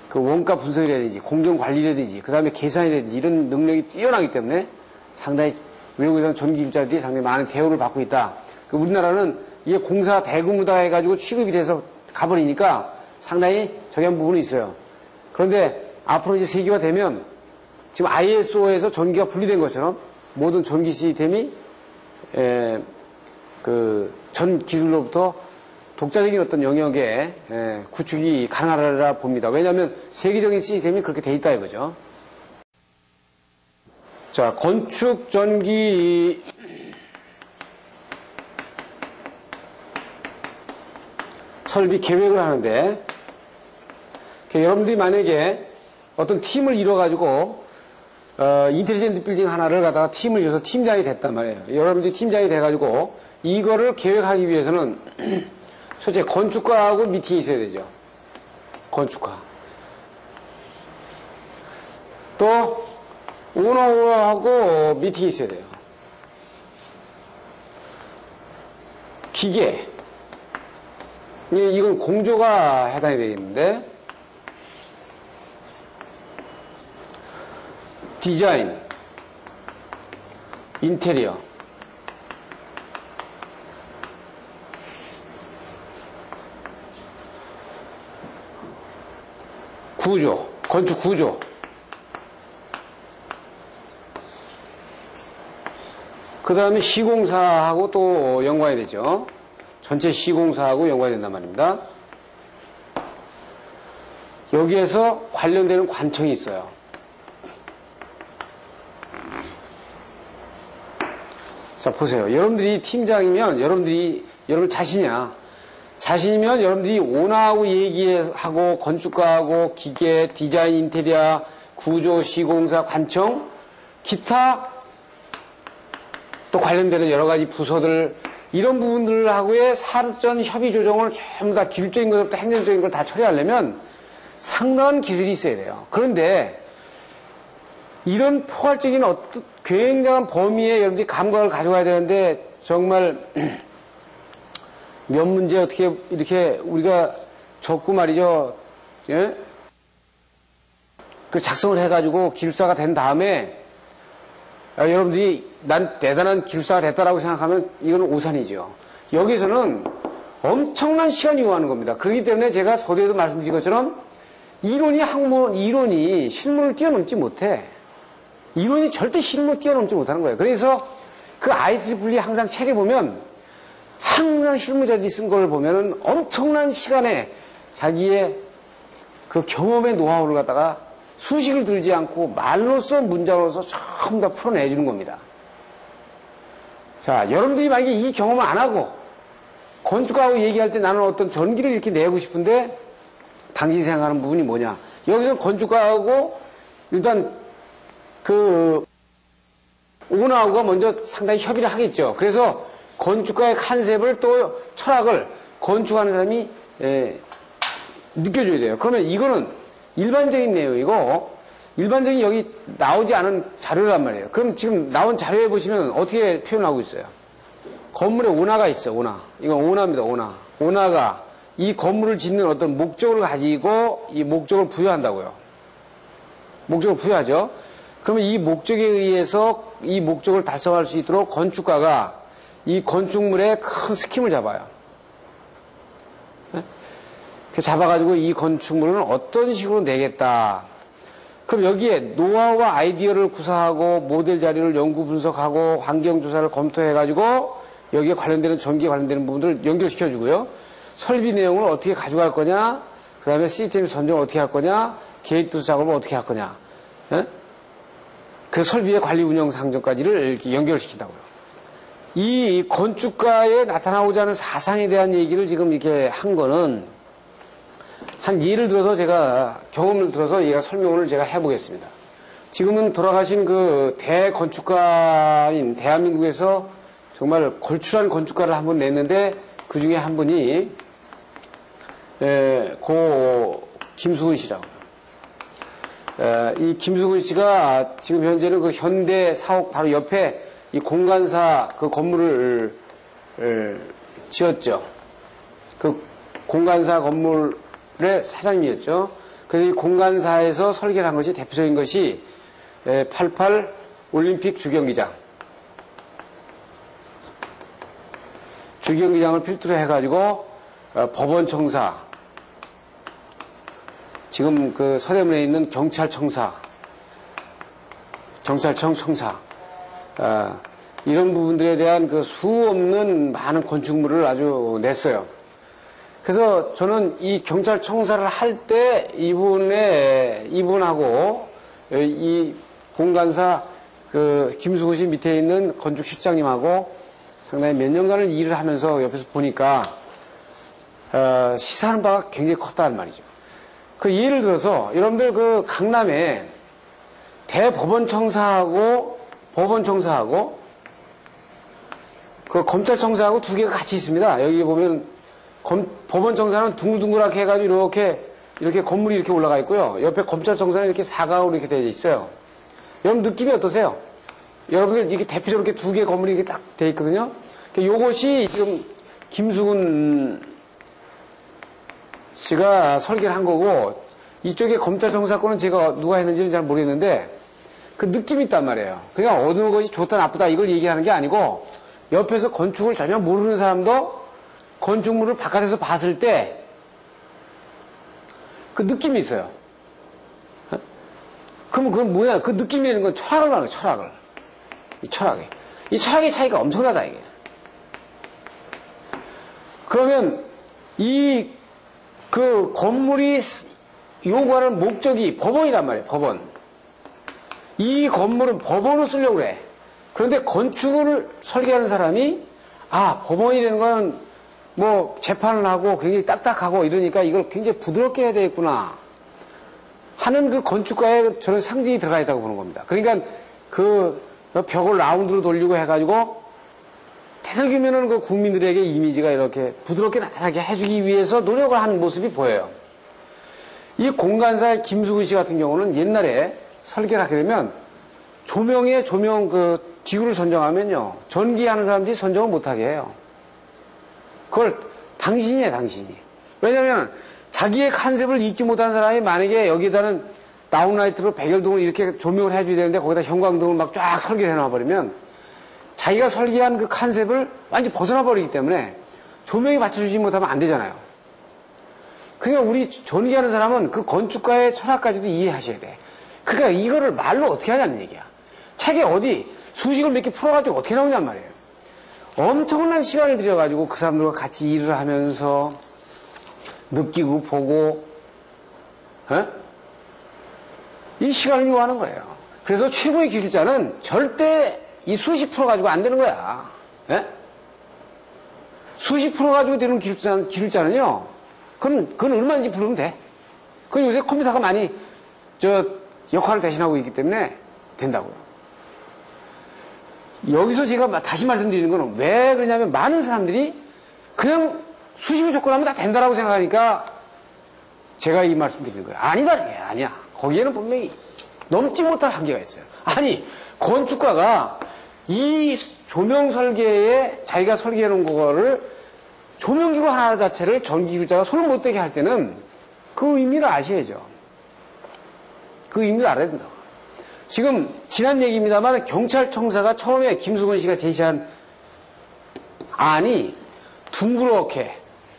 Speaker 1: 그 원가 분석이라든지 공정관리라든지 그 다음에 계산이라든지 이런 능력이 뛰어나기 때문에 상당히 외국에서는 전기기술자들이 상당히 많은 대우를 받고 있다. 우리나라는 이게 공사 대규모다 해가지고 취급이 돼서 가버리니까 상당히 저기한 부분이 있어요. 그런데 앞으로 이제 세계화되면 지금 ISO에서 전기가 분리된 것처럼 모든 전기 시스템이 그 전 기술로부터 독자적인 어떤 영역에 구축이 가능하리라 봅니다. 왜냐하면 세계적인 시스템이 그렇게 돼 있다 이거죠. 자, 건축 전기 설비 계획을 하는데 여러분들이 만약에 어떤 팀을 이뤄가지고 인텔리전트 빌딩 하나를 갖다가 팀을 이뤄서 팀장이 됐단 말이에요. 여러분들이 팀장이 돼가지고 이거를 계획하기 위해서는 첫째 건축가하고 미팅이 있어야 되죠. 건축가. 또 오너하고 미팅이 있어야 돼요. 기계. 이건 공조가 해당이 되겠는데 디자인, 인테리어, 구조, 건축 구조. 그 다음에 시공사하고 또 연관이 되죠. 전체 시공사하고 연관이 된단 말입니다. 여기에서 관련되는 관청이 있어요. 자, 보세요. 여러분들이 팀장이면 여러분 자신이면 여러분들이 오너하고 얘기하고 건축가하고 기계, 디자인, 인테리어, 구조, 시공사, 관청, 기타 또 관련되는 여러 가지 부서들 이런 부분들하고의 사전 협의 조정을 전부 다 기술적인 것부터 행정적인 걸 다 처리하려면 상당한 기술이 있어야 돼요. 그런데 이런 포괄적인 어떤 굉장한 범위에 여러분들이 감각을 가져가야 되는데 정말 몇 문제 어떻게 이렇게 우리가 적고 말이죠. 예? 그 작성을 해가지고 기술사가 된 다음에 여러분들이 난 대단한 기술사가 됐다라고 생각하면 이건 오산이죠. 여기서는 엄청난 시간이 요구하는 겁니다. 그렇기 때문에 제가 서두에도 말씀드린 것처럼 이론이 실문을 뛰어넘지 못해. 이론이 절대 실문을 뛰어넘지 못하는 거예요. 그래서 그 IEEE 항상 책에 보면 항상 실무자들이 쓴 걸 보면은 엄청난 시간에 자기의 그 경험의 노하우를 갖다가 수식을 들지 않고 말로써 문장으로서 전부 다 풀어내주는 겁니다. 자, 여러분들이 만약에 이 경험을 안 하고 건축가하고 얘기할 때 나는 어떤 전기를 이렇게 내고 싶은데 당신이 생각하는 부분이 뭐냐. 여기서 건축가하고 일단 그 오너하고가 먼저 상당히 협의를 하겠죠. 그래서 건축가의 컨셉을 또 철학을 건축하는 사람이 느껴줘야 돼요. 그러면 이거는 일반적인 내용이고 일반적인 여기 나오지 않은 자료란 말이에요. 그럼 지금 나온 자료에 보시면 어떻게 표현하고 있어요? 건물에 오나가 있어. 오나. 이건 오나입니다. 오나. 오나가 이 건물을 짓는 어떤 목적을 가지고 이 목적을 부여한다고요. 목적을 부여하죠. 그러면 이 목적에 의해서 이 목적을 달성할 수 있도록 건축가가 이 건축물에 큰 스킴을 잡아요. 잡아가지고 이 건축물은 어떤 식으로 내겠다. 그럼 여기에 노하우와 아이디어를 구사하고 모델 자료를 연구 분석하고 환경조사를 검토해가지고 여기에 관련되는 전기에 관련되는 부분들을 연결시켜주고요. 설비 내용을 어떻게 가져갈 거냐, 그 다음에 시스템 선정을 어떻게 할 거냐, 계획도 작업을 어떻게 할 거냐. 그 설비의 관리 운영 상정까지를 이렇게 연결시킨다고요. 이 건축가에 나타나고자 하는 사상에 대한 얘기를 지금 이렇게 한 거는 한 예를 들어서 제가 경험을 들어서 얘가 설명을 제가 해보겠습니다. 지금은 돌아가신 그 대건축가인 대한민국에서 정말 걸출한 건축가를 한 분 냈는데 그 중에 한 분이 고 김수근 씨라고. 이 김수근 씨가 지금 현재는 그 현대 사옥 바로 옆에 이 공간사 그 건물을 지었죠. 그 공간사 건물의 사장님이었죠. 그래서 이 공간사에서 설계를 한 것이 대표적인 것이 88 올림픽 주경기장. 주경기장을 필두로 해가지고 법원청사, 지금 그 서대문에 있는 경찰청사, 경찰청 청사, 이런 부분들에 대한 그 수 없는 많은 건축물을 아주 냈어요. 그래서 저는 이 경찰청사를 할 때 이분하고 이 공간사 그 김수근 씨 밑에 있는 건축실장님하고 상당히 몇 년간을 일을 하면서 옆에서 보니까 시사하는 바가 굉장히 컸다는 말이죠. 그 예를 들어서 여러분들 그 강남에 대법원청사하고 법원청사하고 그 검찰청사하고 두 개가 같이 있습니다. 여기 보면 법원청사는 둥글둥글하게 해가지고 이렇게 건물이 이렇게 올라가 있고요. 옆에 검찰청사는 이렇게 사각으로 이렇게 되어 있어요. 여러분 느낌이 어떠세요? 여러분들 이렇게 대표적으로 이렇게 두 개의 건물이 이렇게 딱 되어 있거든요. 요것이 지금 김수근 씨가 설계를 한 거고 이쪽에 검찰청사권은 제가 누가 했는지는 잘 모르겠는데 그 느낌이 있단 말이에요. 그냥 어느 것이 좋다 나쁘다 이걸 얘기하는 게 아니고 옆에서 건축을 전혀 모르는 사람도 건축물을 바깥에서 봤을 때 그 느낌이 있어요. 그러면 그건 뭐야? 그 느낌이라는 건 철학을 말하는 거예요. 철학을. 이 철학의 차이가 엄청나다 이게. 그러면 그 건물이 요구하는 목적이 법원이란 말이에요. 법원. 이 건물은 법원을 쓰려고 그래. 그런데 건축을 설계하는 사람이 법원이라는 건 뭐 재판을 하고 굉장히 딱딱하고 이러니까 이걸 굉장히 부드럽게 해야 되겠구나 하는 그 건축가에 저는 상징이 들어가 있다고 보는 겁니다. 그러니까 그 벽을 라운드로 돌리고 해가지고 되도록이면은 그 국민들에게 이미지가 이렇게 부드럽게 나타나게 해주기 위해서 노력을 하는 모습이 보여요. 이 공간사의 김수근 씨 같은 경우는 옛날에 설계를 하게 되면 조명 그 기구를 선정하면요 전기하는 사람들이 선정을 못하게 해요. 그걸 당신이에요, 당신이. 왜냐면 자기의 컨셉을 잊지 못한 사람이 만약에 여기다는 다운라이트로 백열등을 이렇게 조명을 해줘야 되는데 거기다 형광등을 막 쫙 설계를 해놔버리면 자기가 설계한 그 컨셉을 완전히 벗어나버리기 때문에 조명이 맞춰주지 못하면 안 되잖아요. 그러니까 우리 전기하는 사람은 그 건축가의 철학까지도 이해하셔야 돼. 그러니까 이거를 말로 어떻게 하냐는 얘기야. 책에 어디 수식을 몇 개 풀어가지고 어떻게 나오냔 말이에요. 엄청난 시간을 들여가지고 그 사람들과 같이 일을 하면서 느끼고 보고 이 시간을 요하는 거예요. 그래서 최고의 기술자는 절대 이 수십 프로 가지고 안 되는 거야. 수십 프로 가지고 되는 기술자는요, 그건 얼마인지 부르면 돼. 그건 요새 컴퓨터가 많이 역할을 대신하고 있기 때문에 된다고요. 여기서 제가 다시 말씀드리는 건 왜 그러냐면 많은 사람들이 그냥 수십을 접근하면 다 된다라고 생각하니까 제가 이 말씀 드리는 거예요. 아니다, 이게 아니야. 거기에는 분명히 넘지 못할 한계가 있어요. 아니, 건축가가 이 조명 설계에 자기가 설계해 놓은 거를 조명기구 하나 자체를 전기기술자가 손을 못 대게 할 때는 그 의미를 아셔야죠. 그 의미를 알아야 된다고. 지금 지난 얘기입니다만 경찰청사가 처음에 김수건 씨가 제시한 안이 둥그렇게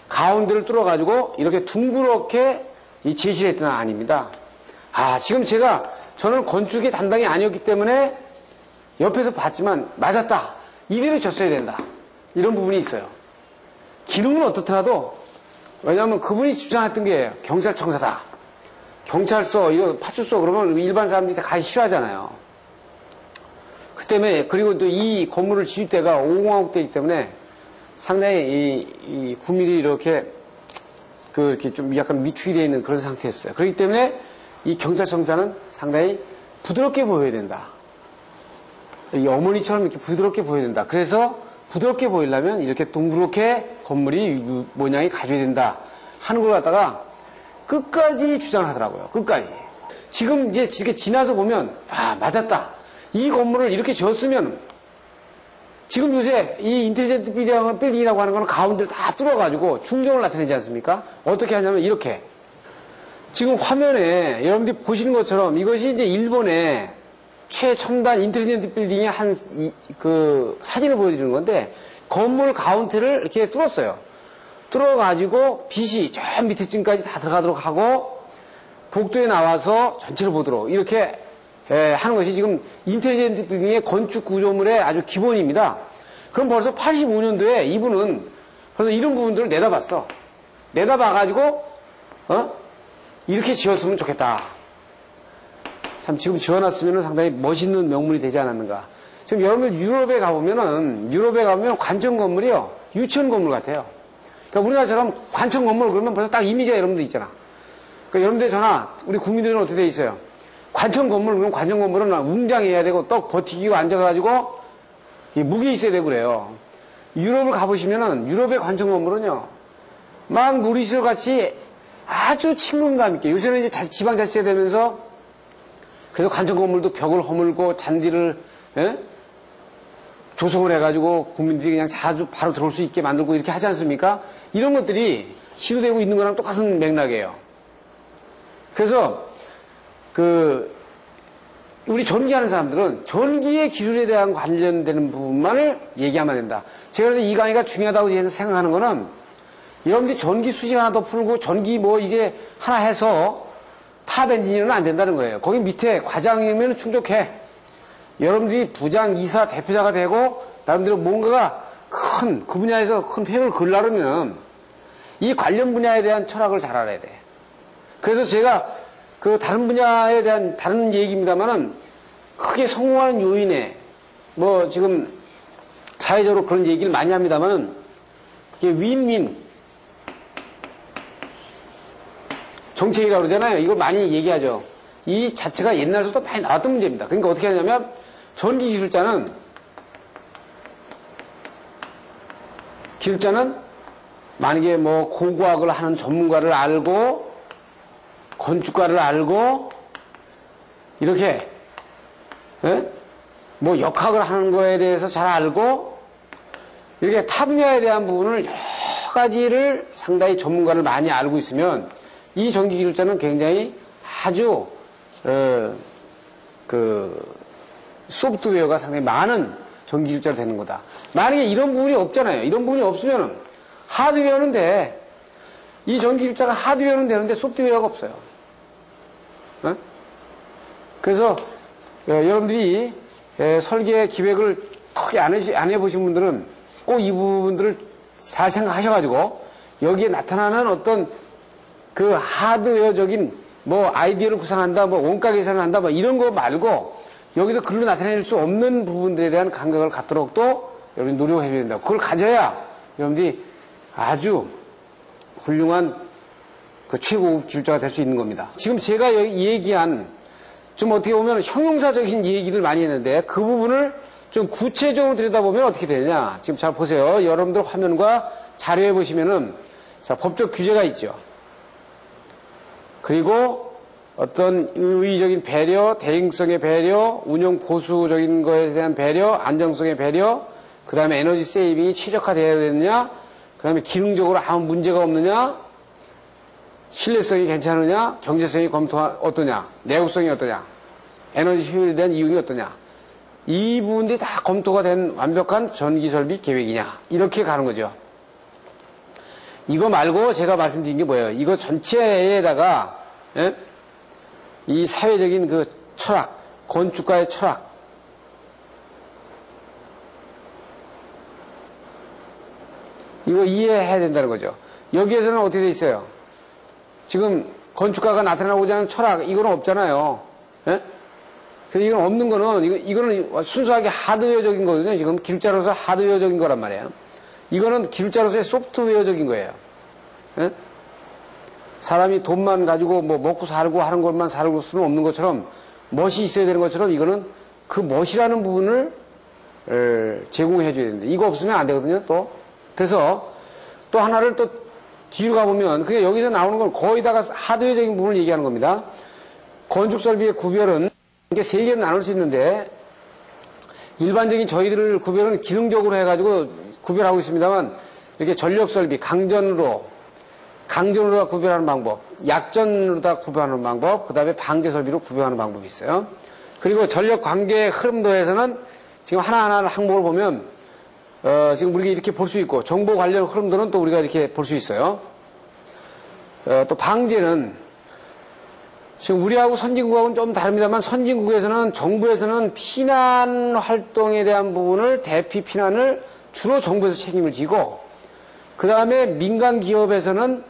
Speaker 1: 가운데를 뚫어가지고 이렇게 둥그렇게 이 제시를 했던 안입니다. 지금 저는 건축의 담당이 아니었기 때문에 옆에서 봤지만 맞았다. 이대로 졌어야 된다. 이런 부분이 있어요. 기능은 어떻더라도 왜냐하면 그분이 주장했던 게 경찰청사다. 경찰서, 이거 파출소 그러면 일반 사람들이 다 가기 싫어하잖아요. 그 때문에 그리고 또 이 건물을 지을 때가 50억대이기 때문에 상당히 이 구밀이 이렇게 이렇게 좀 약간 미축이 되어 있는 그런 상태였어요. 그렇기 때문에 이 경찰청사는 상당히 부드럽게 보여야 된다. 이 어머니처럼 이렇게 부드럽게 보여야 된다. 그래서 부드럽게 보이려면 이렇게 동그랗게 건물이 모양이 가져야 된다 하는 걸 갖다가 끝까지 주장을 하더라고요. 끝까지. 지금 이제 이렇게 지나서 보면 맞았다. 이 건물을 이렇게 지었으면 지금 요새 이 인텔리전트 빌딩이라고 하는 거는 가운데를 다 뚫어가지고 중정을 나타내지 않습니까? 어떻게 하냐면 이렇게 지금 화면에 여러분들이 보시는 것처럼 이것이 이제 일본의 최첨단 인텔리전트 빌딩의 그 사진을 보여드리는 건데 건물 가운데를 이렇게 뚫었어요. 뚫어가지고 빛이 저 밑에 층까지 다 들어가도록 하고 복도에 나와서 전체를 보도록 이렇게 하는 것이 지금 인텔리전트 빌딩의 건축 구조물의 아주 기본입니다. 그럼 벌써 85년도에 이분은 벌써 이런 부분들을 내다봤어. 내다봐가지고 이렇게 지었으면 좋겠다. 참 지금 지어놨으면 상당히 멋있는 명물이 되지 않았는가. 지금 여러분들 유럽에 가보면 관청 건물이요 유치원 건물 같아요. 그러니까 우리나라처럼 관청 건물 그러면 벌써 딱 이미지가 여러분들 있잖아. 그러니까 여러분들 우리 국민들은 어떻게 돼 있어요? 관청 건물, 그럼 관청 건물은 웅장해야 되고 떡 버티기고 앉아가지고 무게 있어야 되고 그래요. 유럽을 가보시면은 유럽의 관청 건물은요 막 놀이시설 같이 아주 친근감 있게 요새는 이제 지방자치가 되면서 그래서 관청 건물도 벽을 허물고 잔디를 조성을 해가지고 국민들이 그냥 자주 바로 들어올 수 있게 만들고 이렇게 하지 않습니까? 이런 것들이 시도되고 있는 거랑 똑같은 맥락이에요. 그래서 우리 전기하는 사람들은 전기의 기술에 대한 관련되는 부분만을 얘기하면 된다. 제가 그래서 이 강의가 중요하다고 생각하는 거는 여러분들이 전기 수식 하나 더 풀고 전기 이게 하나 해서 탑 엔지니어는 안 된다는 거예요. 거기 밑에 과장이면 충족해. 여러분들이 부장, 이사, 대표자가 되고 나름대로 뭔가가 그 분야에서 큰 획을 그으려면 이 관련 분야에 대한 철학을 잘 알아야 돼. 그래서 제가 다른 분야에 대한 다른 얘기입니다만은 크게 성공하는 요인에 지금 사회적으로 그런 얘기를 많이 합니다만은 이게 윈윈 정책이라고 그러잖아요. 이걸 많이 얘기하죠. 이 자체가 옛날부터 많이 나왔던 문제입니다. 그러니까 어떻게 하냐면 전기 기술자는 만약에 고고학을 하는 전문가를 알고 건축가를 알고 이렇게 역학을 하는 거에 대해서 잘 알고 이렇게 타 분야에 대한 부분을 처가지를 상당히 전문가를 많이 알고 있으면 이 전기기술자는 굉장히 아주 소프트웨어가 상당히 많은 전기기술자가 되는 거다. 만약에 이런 부분이 없잖아요. 이런 부분이 없으면 하드웨어는 돼. 이 전기기술자가 하드웨어는 되는데 소프트웨어가 없어요. 어? 그래서 여러분들이 설계 기획을 크게 안 해보신 분들은 꼭 이 부분들을 잘 생각하셔가지고 여기에 나타나는 어떤 그 하드웨어적인 뭐 아이디어를 구상한다, 뭐 원가 계산을 한다, 뭐 이런 거 말고 여기서 글로 나타낼 수 없는 부분들에 대한 감각을 갖도록 또 여러분이 노력을 해줘야 된다. 그걸 가져야 여러분들이 아주 훌륭한 그 최고급 기술자가 될 수 있는 겁니다. 지금 제가 얘기한 좀 어떻게 보면 형용사적인 얘기를 많이 했는데 그 부분을 좀 구체적으로 들여다보면 어떻게 되느냐. 지금 잘 보세요. 여러분들 화면과 자료에 보시면은 자, 법적 규제가 있죠. 그리고 어떤 의의적인 배려, 대응성의 배려, 운영 보수적인 것에 대한 배려, 안정성의 배려, 그 다음에 에너지 세이빙이 최적화되어야 되느냐, 그 다음에 기능적으로 아무 문제가 없느냐, 신뢰성이 괜찮으냐, 경제성이 어떠냐, 내구성이 어떠냐, 에너지 효율에 대한 이용이 어떠냐, 이 부분들이 다 검토가 된 완벽한 전기설비 계획이냐, 이렇게 가는 거죠. 이거 말고 제가 말씀드린 게 뭐예요? 이거 전체에다가 이 사회적인 그 철학, 건축가의 철학, 이거 이해해야 된다는 거죠. 여기에서는 어떻게 돼 있어요? 지금 건축가가 나타나고자 하는 철학, 이거는 없잖아요. 예? 그래서 이건 없는 거는, 이거는 순수하게 하드웨어적인 거거든요. 지금 기술자로서 하드웨어적인 거란 말이에요. 이거는 기술자로서의 소프트웨어적인 거예요. 예? 사람이 돈만 가지고 뭐 먹고 살고 하는 것만 살고 수는 없는 것처럼 멋이 있어야 되는 것처럼 이거는 그 멋이라는 부분을 제공해 줘야 되는데 이거 없으면 안 되거든요. 또 그래서 또 하나를 또 뒤로 가보면 그냥 여기서 나오는 건 거의 다가 하드웨어적인 부분을 얘기하는 겁니다. 건축설비의 구별은 이게 세 개로 나눌 수 있는데 일반적인 저희들 구별은 기능적으로 해가지고 구별하고 있습니다만 이렇게 전력설비 강전으로 구별하는 방법, 약전으로다 구별하는 방법, 그 다음에 방제설비로 구별하는 방법이 있어요. 그리고 전력 관계 흐름도에서는 지금 하나하나 항목을 보면 지금 우리가 이렇게 볼 수 있고 정보 관련 흐름도는 또 우리가 이렇게 볼 수 있어요. 또 방제는 지금 우리하고 선진국하고는 좀 다릅니다만 선진국에서는 정부에서는 피난 활동에 대한 부분을 대피 피난을 주로 정부에서 책임을 지고 그 다음에 민간 기업에서는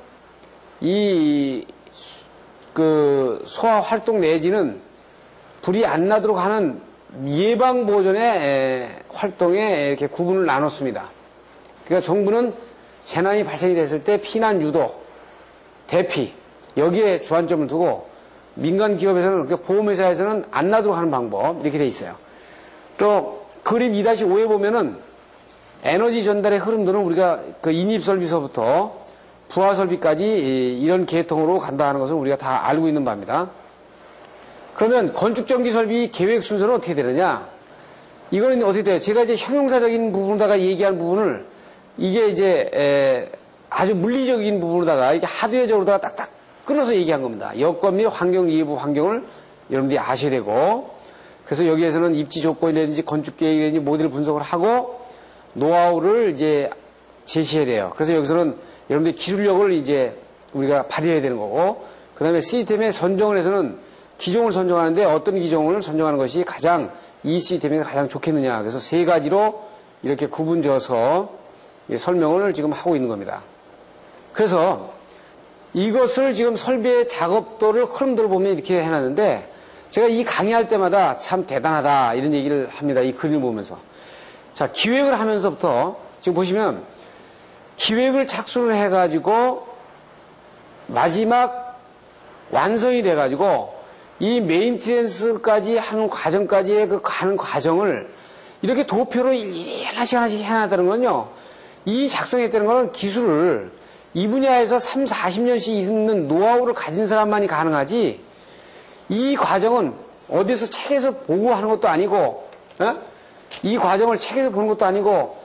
Speaker 1: 소화 활동 내지는 불이 안 나도록 하는 예방 보존의 활동에 이렇게 구분을 나눴습니다. 그러니까 정부는 재난이 발생이 됐을 때 피난 유도, 대피 여기에 주안점을 두고 민간 기업에서는 보험회사에서는 안 나도록 하는 방법 이렇게 돼 있어요. 또 그림 2-5에 보면은 에너지 전달의 흐름들은 우리가 그 인입설비서부터 부하설비까지 이런 계통으로 간다 하는 것을 우리가 다 알고 있는 바입니다. 그러면 건축전기설비 계획 순서는 어떻게 되느냐? 이거는 어떻게 돼요? 제가 이제 형용사적인 부분에다가 얘기한 부분을 이게 이제 아주 물리적인 부분으로다가 이게 하드웨어적으로다가 딱딱 끊어서 얘기한 겁니다. 여건 및 환경 예부 환경을 여러분들이 아셔야 되고 그래서 여기에서는 입지 조건이라든지 건축 계획이라든지 모델 분석을 하고 노하우를 이제 제시해야 돼요. 그래서 여기서는 여러분들이 기술력을 이제 우리가 발휘해야 되는 거고 그 다음에 시스템의 선정을 해서는 기종을 선정하는데 어떤 기종을 선정하는 것이 가장 이 시스템에서 가장 좋겠느냐. 그래서 세 가지로 이렇게 구분져서 설명을 지금 하고 있는 겁니다. 그래서 이것을 지금 설비의 작업도를 흐름도를 보면 이렇게 해놨는데 제가 이 강의할 때마다 참 대단하다 이런 얘기를 합니다. 이 그림을 보면서. 자, 기획을 하면서부터 지금 보시면 기획을 착수를 해가지고 마지막 완성이 돼가지고 이 메인테넌스까지 하는 과정까지의 그 가는 과정을 이렇게 도표로 하나씩 해놨다는 건요. 이 작성했다는 건 기술을 이 분야에서 3, 40년씩 있는 노하우를 가진 사람만이 가능하지 이 과정은 어디서 책에서 보고 하는 것도 아니고 이 과정을 책에서 보는 것도 아니고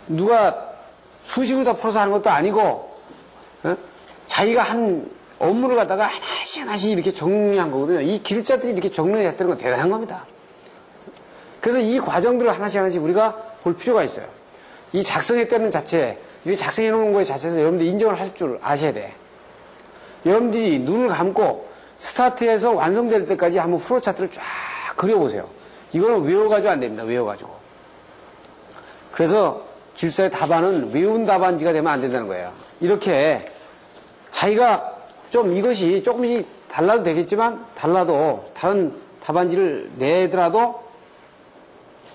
Speaker 1: 누가 수식으로 다 풀어서 하는 것도 아니고, 자기가 한 업무를 갖다가 하나씩 이렇게 정리한 거거든요. 이 기술자들이 이렇게 정리했다는 건 대단한 겁니다. 그래서 이 과정들을 하나씩 우리가 볼 필요가 있어요. 이 작성했다는 자체, 이렇게 작성해 놓은 거에 자체에서 여러분들이 인정을 할 줄 아셔야 돼. 여러분들이 눈을 감고 스타트에서 완성될 때까지 한번 프로 차트를 쫙 그려보세요. 이거는 외워가지고 안 됩니다. 외워가지고. 그래서 기술사의 답안은 외운 답안지가 되면 안 된다는 거예요. 이렇게 자기가 좀 이것이 조금씩 달라도 되겠지만 달라도 다른 답안지를 내더라도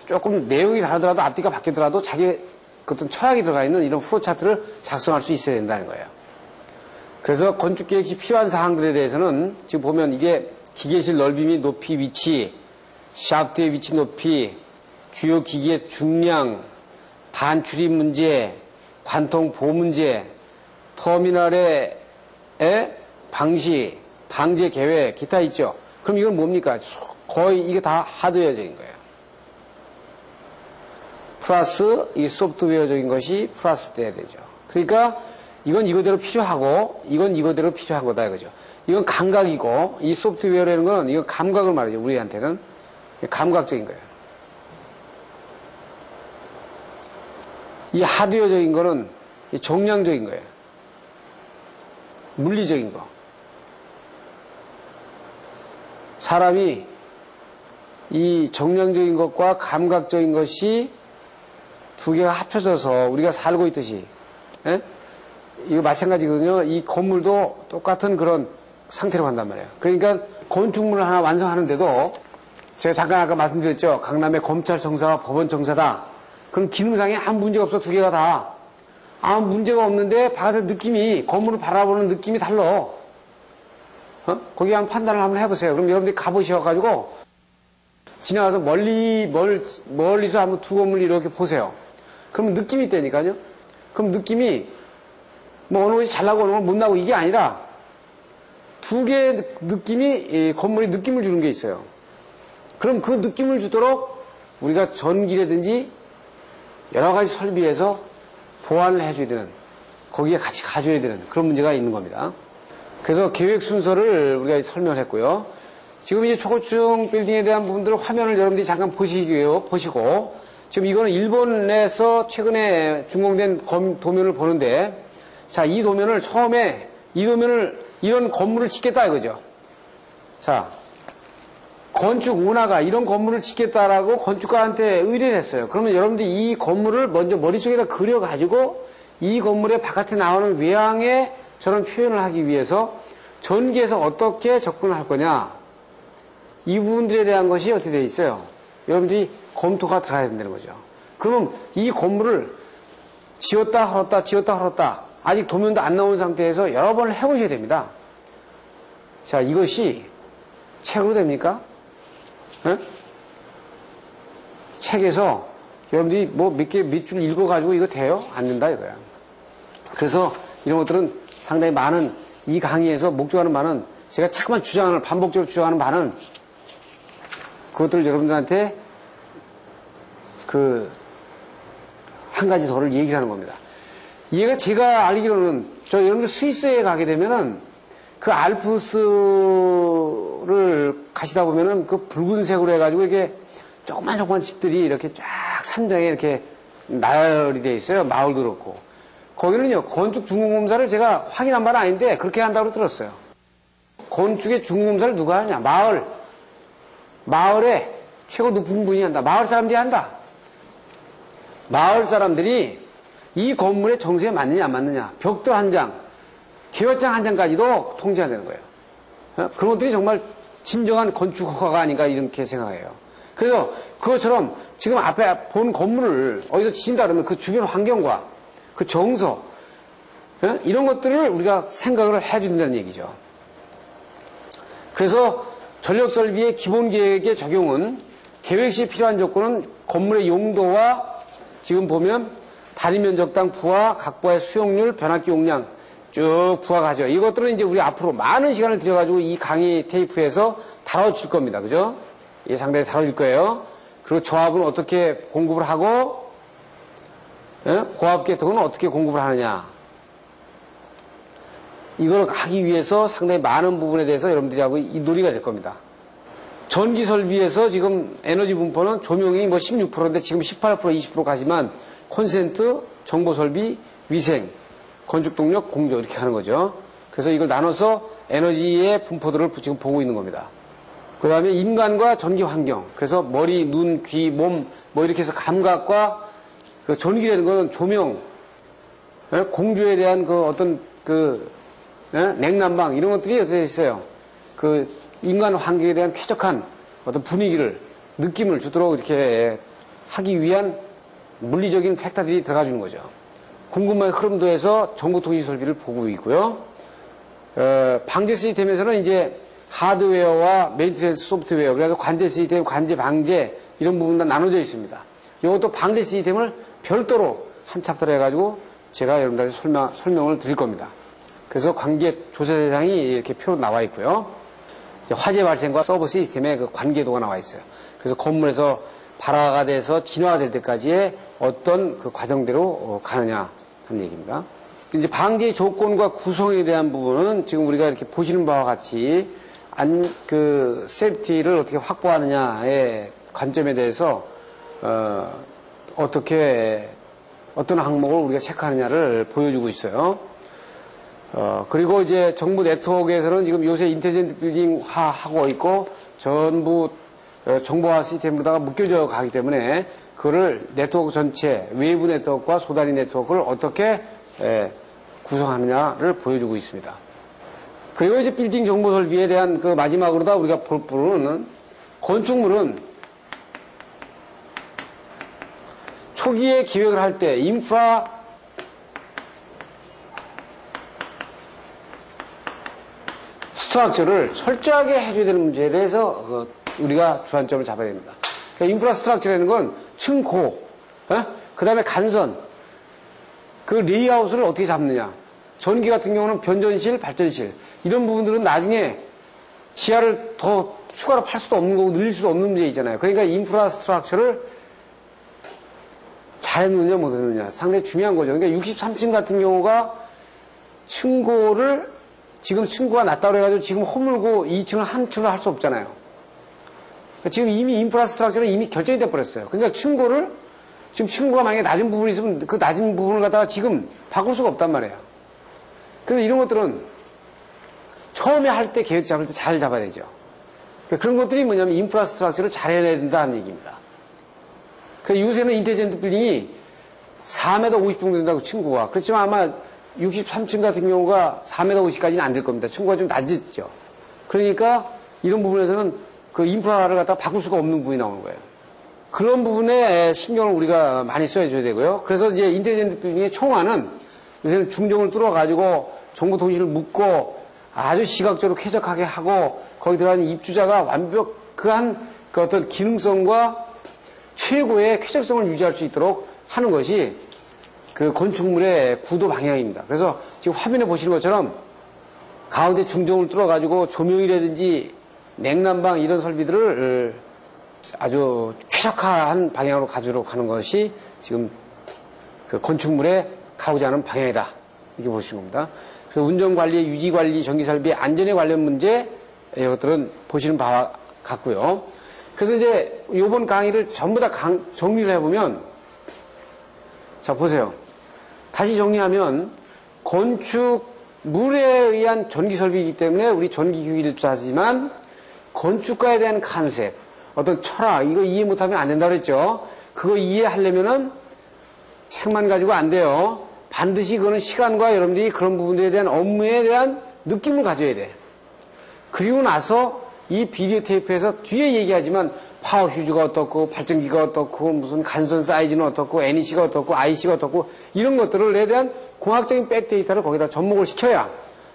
Speaker 1: 조금 내용이 다르더라도 앞뒤가 바뀌더라도 자기의 어떤 철학이 들어가 있는 이런 프로 차트를 작성할 수 있어야 된다는 거예요. 그래서 건축계획 시 필요한 사항들에 대해서는 지금 보면 이게 기계실 넓이 및 높이 위치, 샤프트의 위치 높이, 주요 기기의 중량, 반출입 문제, 관통 보호 문제, 터미널의 방시, 방제 계획, 기타 있죠. 그럼 이건 뭡니까? 거의 이게 다 하드웨어적인 거예요. 플러스 이 소프트웨어적인 것이 플러스 돼야 되죠. 그러니까 이건 이거대로 필요하고 이건 이거대로 필요한 거다 이거죠. 이건 감각이고 이 소프트웨어라는 건 이건 감각을 말이죠. 우리한테는 감각적인 거예요. 이 하드웨어적인 거는 정량적인 거예요. 물리적인 거. 사람이 이 정량적인 것과 감각적인 것이 두 개가 합쳐져서 우리가 살고 있듯이, 예? 이거 마찬가지거든요. 이 건물도 똑같은 그런 상태로 간단 말이에요. 그러니까 건축물을 하나 완성하는데도 제가 잠깐 아까 말씀드렸죠. 강남의 검찰청사와 법원청사다. 그럼 기능상에 아무 문제가 없어. 두 개가 다. 아무 문제가 없는데 바깥의 느낌이, 건물을 바라보는 느낌이 달라. 거기 한번 판단을 한번 해보세요. 그럼 여러분들이 가보셔가지고 지나가서 멀리서 한번 두 건물 이렇게 보세요. 그러면 느낌이 있다니까요. 그럼 느낌이 뭐 어느 것이 잘 나고 어느 건 못 나고 이게 아니라 두 개의 느낌이 건물에 느낌을 주는 게 있어요. 그럼 그 느낌을 주도록 우리가 전기라든지 여러 가지 설비에서 보완을 해줘야 되는, 거기에 같이 가줘야 되는 그런 문제가 있는 겁니다. 그래서 계획 순서를 우리가 설명을 했고요. 지금 이제 초고층 빌딩에 대한 부분들을 화면을 여러분들이 잠깐 보시고, 지금 이거는 일본에서 최근에 준공된 도면을 보는데, 자, 이 도면을 처음에, 이런 건물을 짓겠다 이거죠. 자, 건축 운하가 이런 건물을 짓겠다라고 건축가한테 의뢰를 했어요. 그러면 여러분들이 이 건물을 먼저 머릿속에다 그려가지고 이 건물의 바깥에 나오는 외양의 저런 표현을 하기 위해서 전기에서 어떻게 접근을 할 거냐. 이 부분들에 대한 것이 어떻게 되어 있어요? 여러분들이 검토가 들어가야 된다는 거죠. 그러면 이 건물을 지었다 헐었다 아직 도면도 안 나온 상태에서 여러 번을 해보셔야 됩니다. 자, 이것이 책으로 됩니까? 네? 책에서 여러분들이 뭐 몇 줄 읽어가지고 이거 돼요? 안 된다 이거야. 그래서 이런 것들은 상당히 많은, 이 강의에서 목적하는 바는, 제가 자꾸만 반복적으로 주장하는 바는 그것들을 여러분들한테 한 가지 더를 얘기를 하는 겁니다. 얘가 제가 알기로는 여러분들 스위스에 가게 되면은 그 알프스를 가시다 보면은 그 붉은색으로 해가지고 이게 조그만 집들이 이렇게 쫙 산장에 이렇게 나열이 돼 있어요. 마을도 그렇고. 거기는요, 건축 중공검사를 제가 확인한 바는 아닌데 그렇게 한다고 들었어요. 건축의 중공검사를 누가 하냐? 마을에 최고 높은 분이 한다. 마을 사람들이 한다. 마을 사람들이 이 건물의 정서에 맞느냐 안 맞느냐, 벽돌 한 장, 계획장 한 장까지도 통제가 되는 거예요. 그런 것들이 정말 진정한 건축허가가 아닌가 이렇게 생각해요. 그래서 그것처럼 지금 앞에 본 건물을 어디서 지진다 그러면 그 주변 환경과 그 정서, 이런 것들을 우리가 생각을 해준다는 얘기죠. 그래서 전력설비의 기본계획의 적용은 계획 시 필요한 조건은 건물의 용도와 지금 보면 단위 면적당 부하, 각 부하의 수용률, 변압기 용량 쭉 부하가죠. 이것들은 이제 우리 앞으로 많은 시간을 들여가지고 이 강의 테이프에서 다뤄줄 겁니다. 그죠? 예, 상당히 다뤄질 거예요. 그리고 조합은 어떻게 공급을 하고, 고압 계통은 어떻게 공급을 하느냐. 이걸 하기 위해서 상당히 많은 부분에 대해서 여러분들이 하고 이 논의가 될 겁니다. 전기 설비에서 지금 에너지 분포는 조명이 뭐 16%인데 지금 18%, 20% 가지만 콘센트, 정보 설비, 위생, 건축 동력, 공조 이렇게 하는 거죠. 그래서 이걸 나눠서 에너지의 분포들을 지금 보고 있는 겁니다. 그 다음에 인간과 전기 환경. 그래서 머리, 눈, 귀, 몸, 뭐 이렇게 해서 감각과 그 전기라는 거는 조명, 공조에 대한 그 어떤 냉난방 이런 것들이 어떻게 있어요. 그 인간 환경에 대한 쾌적한 어떤 분위기를, 느낌을 주도록 이렇게 하기 위한 물리적인 팩터들이 들어가 주는 거죠. 공급망의 흐름도에서 정보통신 설비를 보고 있고요. 방제 시스템에서는 이제 하드웨어와 메인테넌스 소프트웨어, 그래서 관제 시스템, 관제 방제 이런 부분 다 나눠져 있습니다. 이것도 방제 시스템을 별도로 한 챕터로 해가지고 제가 여러분들한테 설명을 드릴 겁니다. 그래서 관계 조사 대상이 이렇게 표로 나와 있고요. 화재 발생과 서버 시스템의 그 관계도가 나와 있어요. 그래서 건물에서 발화가 돼서 진화가 될 때까지의 어떤 그 과정대로 가느냐 하는 얘기입니다. 이제 방제 조건과 구성에 대한 부분은 지금 우리가 이렇게 보시는 바와 같이 세프티를 어떻게 확보하느냐의 관점에 대해서 어떤 항목을 우리가 체크하느냐를 보여주고 있어요. 그리고 이제 정부 네트워크에서는 지금 요새 인텔리전트 빌딩화 하고 있고 전부 정보화 시스템으로다가 묶여져 가기 때문에 그거를 네트워크 전체, 외부 네트워크와 소단위 네트워크를 어떻게 구성하느냐를 보여주고 있습니다. 그리고 이제 빌딩 정보 설비에 대한 그 마지막으로다 우리가 볼 부분은 건축물은 초기에 기획을 할 때 인프라 스트럭처를 철저하게 해줘야 되는 문제에 대해서 우리가 주안점을 잡아야 됩니다. 그러니까 인프라 스트럭처라는 건 층고, 그 다음에 간선, 그 레이아웃을 어떻게 잡느냐. 전기 같은 경우는 변전실, 발전실 이런 부분들은 나중에 지하를 더 추가로 팔 수도 없는 거고 늘릴 수도 없는 문제 있잖아요. 그러니까 인프라 스트럭처를 잘 해놓느냐 못 해놓느냐 상당히 중요한 거죠. 그러니까 63층 같은 경우가 층고를 지금 층고가 낮다고 그래가지고 지금 허물고 2층을 한 층을 할 수 없잖아요. 그러니까 지금 이미 인프라 스트럭처는 이미 결정이 돼버렸어요. 그러니까 층고를 지금 층고가 만약에 낮은 부분이 있으면 그 낮은 부분을 갖다가 지금 바꿀 수가 없단 말이에요. 그래서 이런 것들은 처음에 할 때 계획 잡을 때 잘 잡아야 되죠. 그러니까 그런 것들이 뭐냐면 인프라 스트럭처를 잘 해야 된다는 얘기입니다. 그러니까 요새는 인텔리전트 빌딩이 4m 50 정도 된다고 층고가. 그렇지만 아마 63층 같은 경우가 4m 50까지는 안 될 겁니다. 층고가 좀 낮죠. 그러니까 이런 부분에서는 그 인프라를 갖다가 바꿀 수가 없는 부분이 나오는 거예요. 그런 부분에 신경을 우리가 많이 써줘야 되고요. 그래서 이제 인텔리전트 빌딩의 총알은 요새는 중정을 뚫어가지고 정보통신을 묶고 아주 시각적으로 쾌적하게 하고 거기 들어가는 입주자가 완벽한 그 어떤 기능성과 최고의 쾌적성을 유지할 수 있도록 하는 것이 그 건축물의 구도 방향입니다. 그래서 지금 화면에 보시는 것처럼 가운데 중정을 뚫어가지고 조명이라든지 냉난방 이런 설비들을 아주 쾌적한 방향으로 가지도록 하는 것이 지금 그 건축물에 가고자 하는 방향이다. 이렇게 보시는 겁니다. 그래서 운전관리, 유지관리, 전기설비, 안전에 관련 문제 이런 것들은 보시는 바와 같고요. 그래서 이제 이번 강의를 전부 다 정리를 해보면 자 보세요. 다시 정리하면 건축물에 의한 전기설비이기 때문에 우리 전기기기도 하지만 건축가에 대한 컨셉, 어떤 철학 이거 이해 못하면 안 된다고 그랬죠. 그거 이해하려면은 책만 가지고 안 돼요. 반드시 그거는 시간과 여러분들이 그런 부분들에 대한 업무에 대한 느낌을 가져야 돼. 그리고 나서 이 비디오 테이프에서 뒤에 얘기하지만 파워 휴즈가 어떻고 발전기가 어떻고 무슨 간선 사이즈는 어떻고 NEC가 어떻고 IC가 어떻고 이런 것들에 대한 공학적인 백데이터를 거기다 접목을 시켜야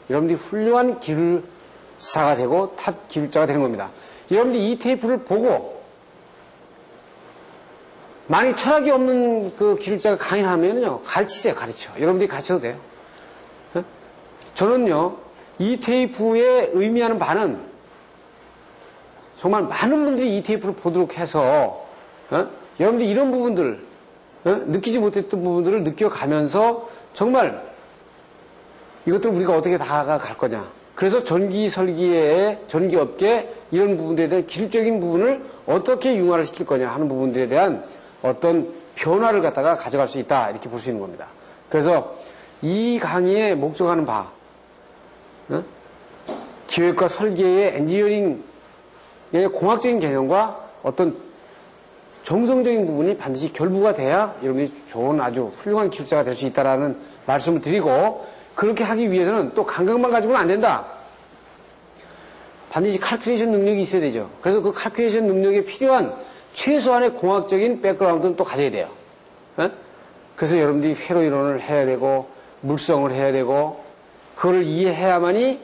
Speaker 1: 여러분들이 훌륭한 기술사가 되고 탑 기술자가 되는 겁니다. 여러분들이 이 테이프를 보고 만약 철학이 없는 그 기술자가 강의하면요 가르치세요. 가르쳐. 여러분들이 가르쳐도 돼요. 저는요 이 테이프의 의미하는 바는 정말 많은 분들이 이 테이프를 보도록 해서 여러분들이 이런 부분들 느끼지 못했던 부분들을 느껴가면서 정말 이것들을 우리가 어떻게 다가갈 거냐. 그래서 전기 설계의 전기업계 이런 부분들에 대한 기술적인 부분을 어떻게 융화를 시킬 거냐 하는 부분들에 대한 어떤 변화를 갖다가 가져갈 수 있다 이렇게 볼 수 있는 겁니다. 그래서 이 강의에 목적하는 바 기획과 설계의 엔지니어링의 공학적인 개념과 어떤 정성적인 부분이 반드시 결부가 돼야 여러분이 좋은 아주 훌륭한 기술자가 될 수 있다라는 말씀을 드리고 그렇게 하기 위해서는 또 감각만 가지고는 안 된다. 반드시 칼큘레이션 능력이 있어야 되죠. 그래서 그 칼큘레이션 능력에 필요한 최소한의 공학적인 백그라운드는 또 가져야 돼요. 그래서 여러분들이 회로 이론을 해야 되고 물성을 해야 되고 그걸 이해해야만이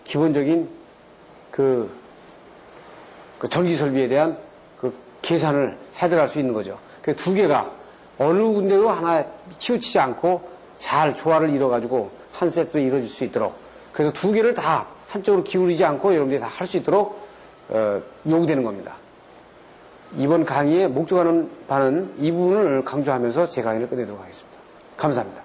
Speaker 1: 기본적인 그 전기 설비에 대한 그 계산을 해결할 수 있는 거죠. 그 두 개가 어느 군데도 하나 치우치지 않고 잘 조화를 이뤄가지고 한 세트로 이루어질 수 있도록 그래서 두 개를 다 한쪽으로 기울이지 않고 여러분들이 다 할 수 있도록 요구되는 겁니다. 이번 강의에 목적하는 바는 이 부분을 강조하면서 제 강의를 끝내도록 하겠습니다. 감사합니다.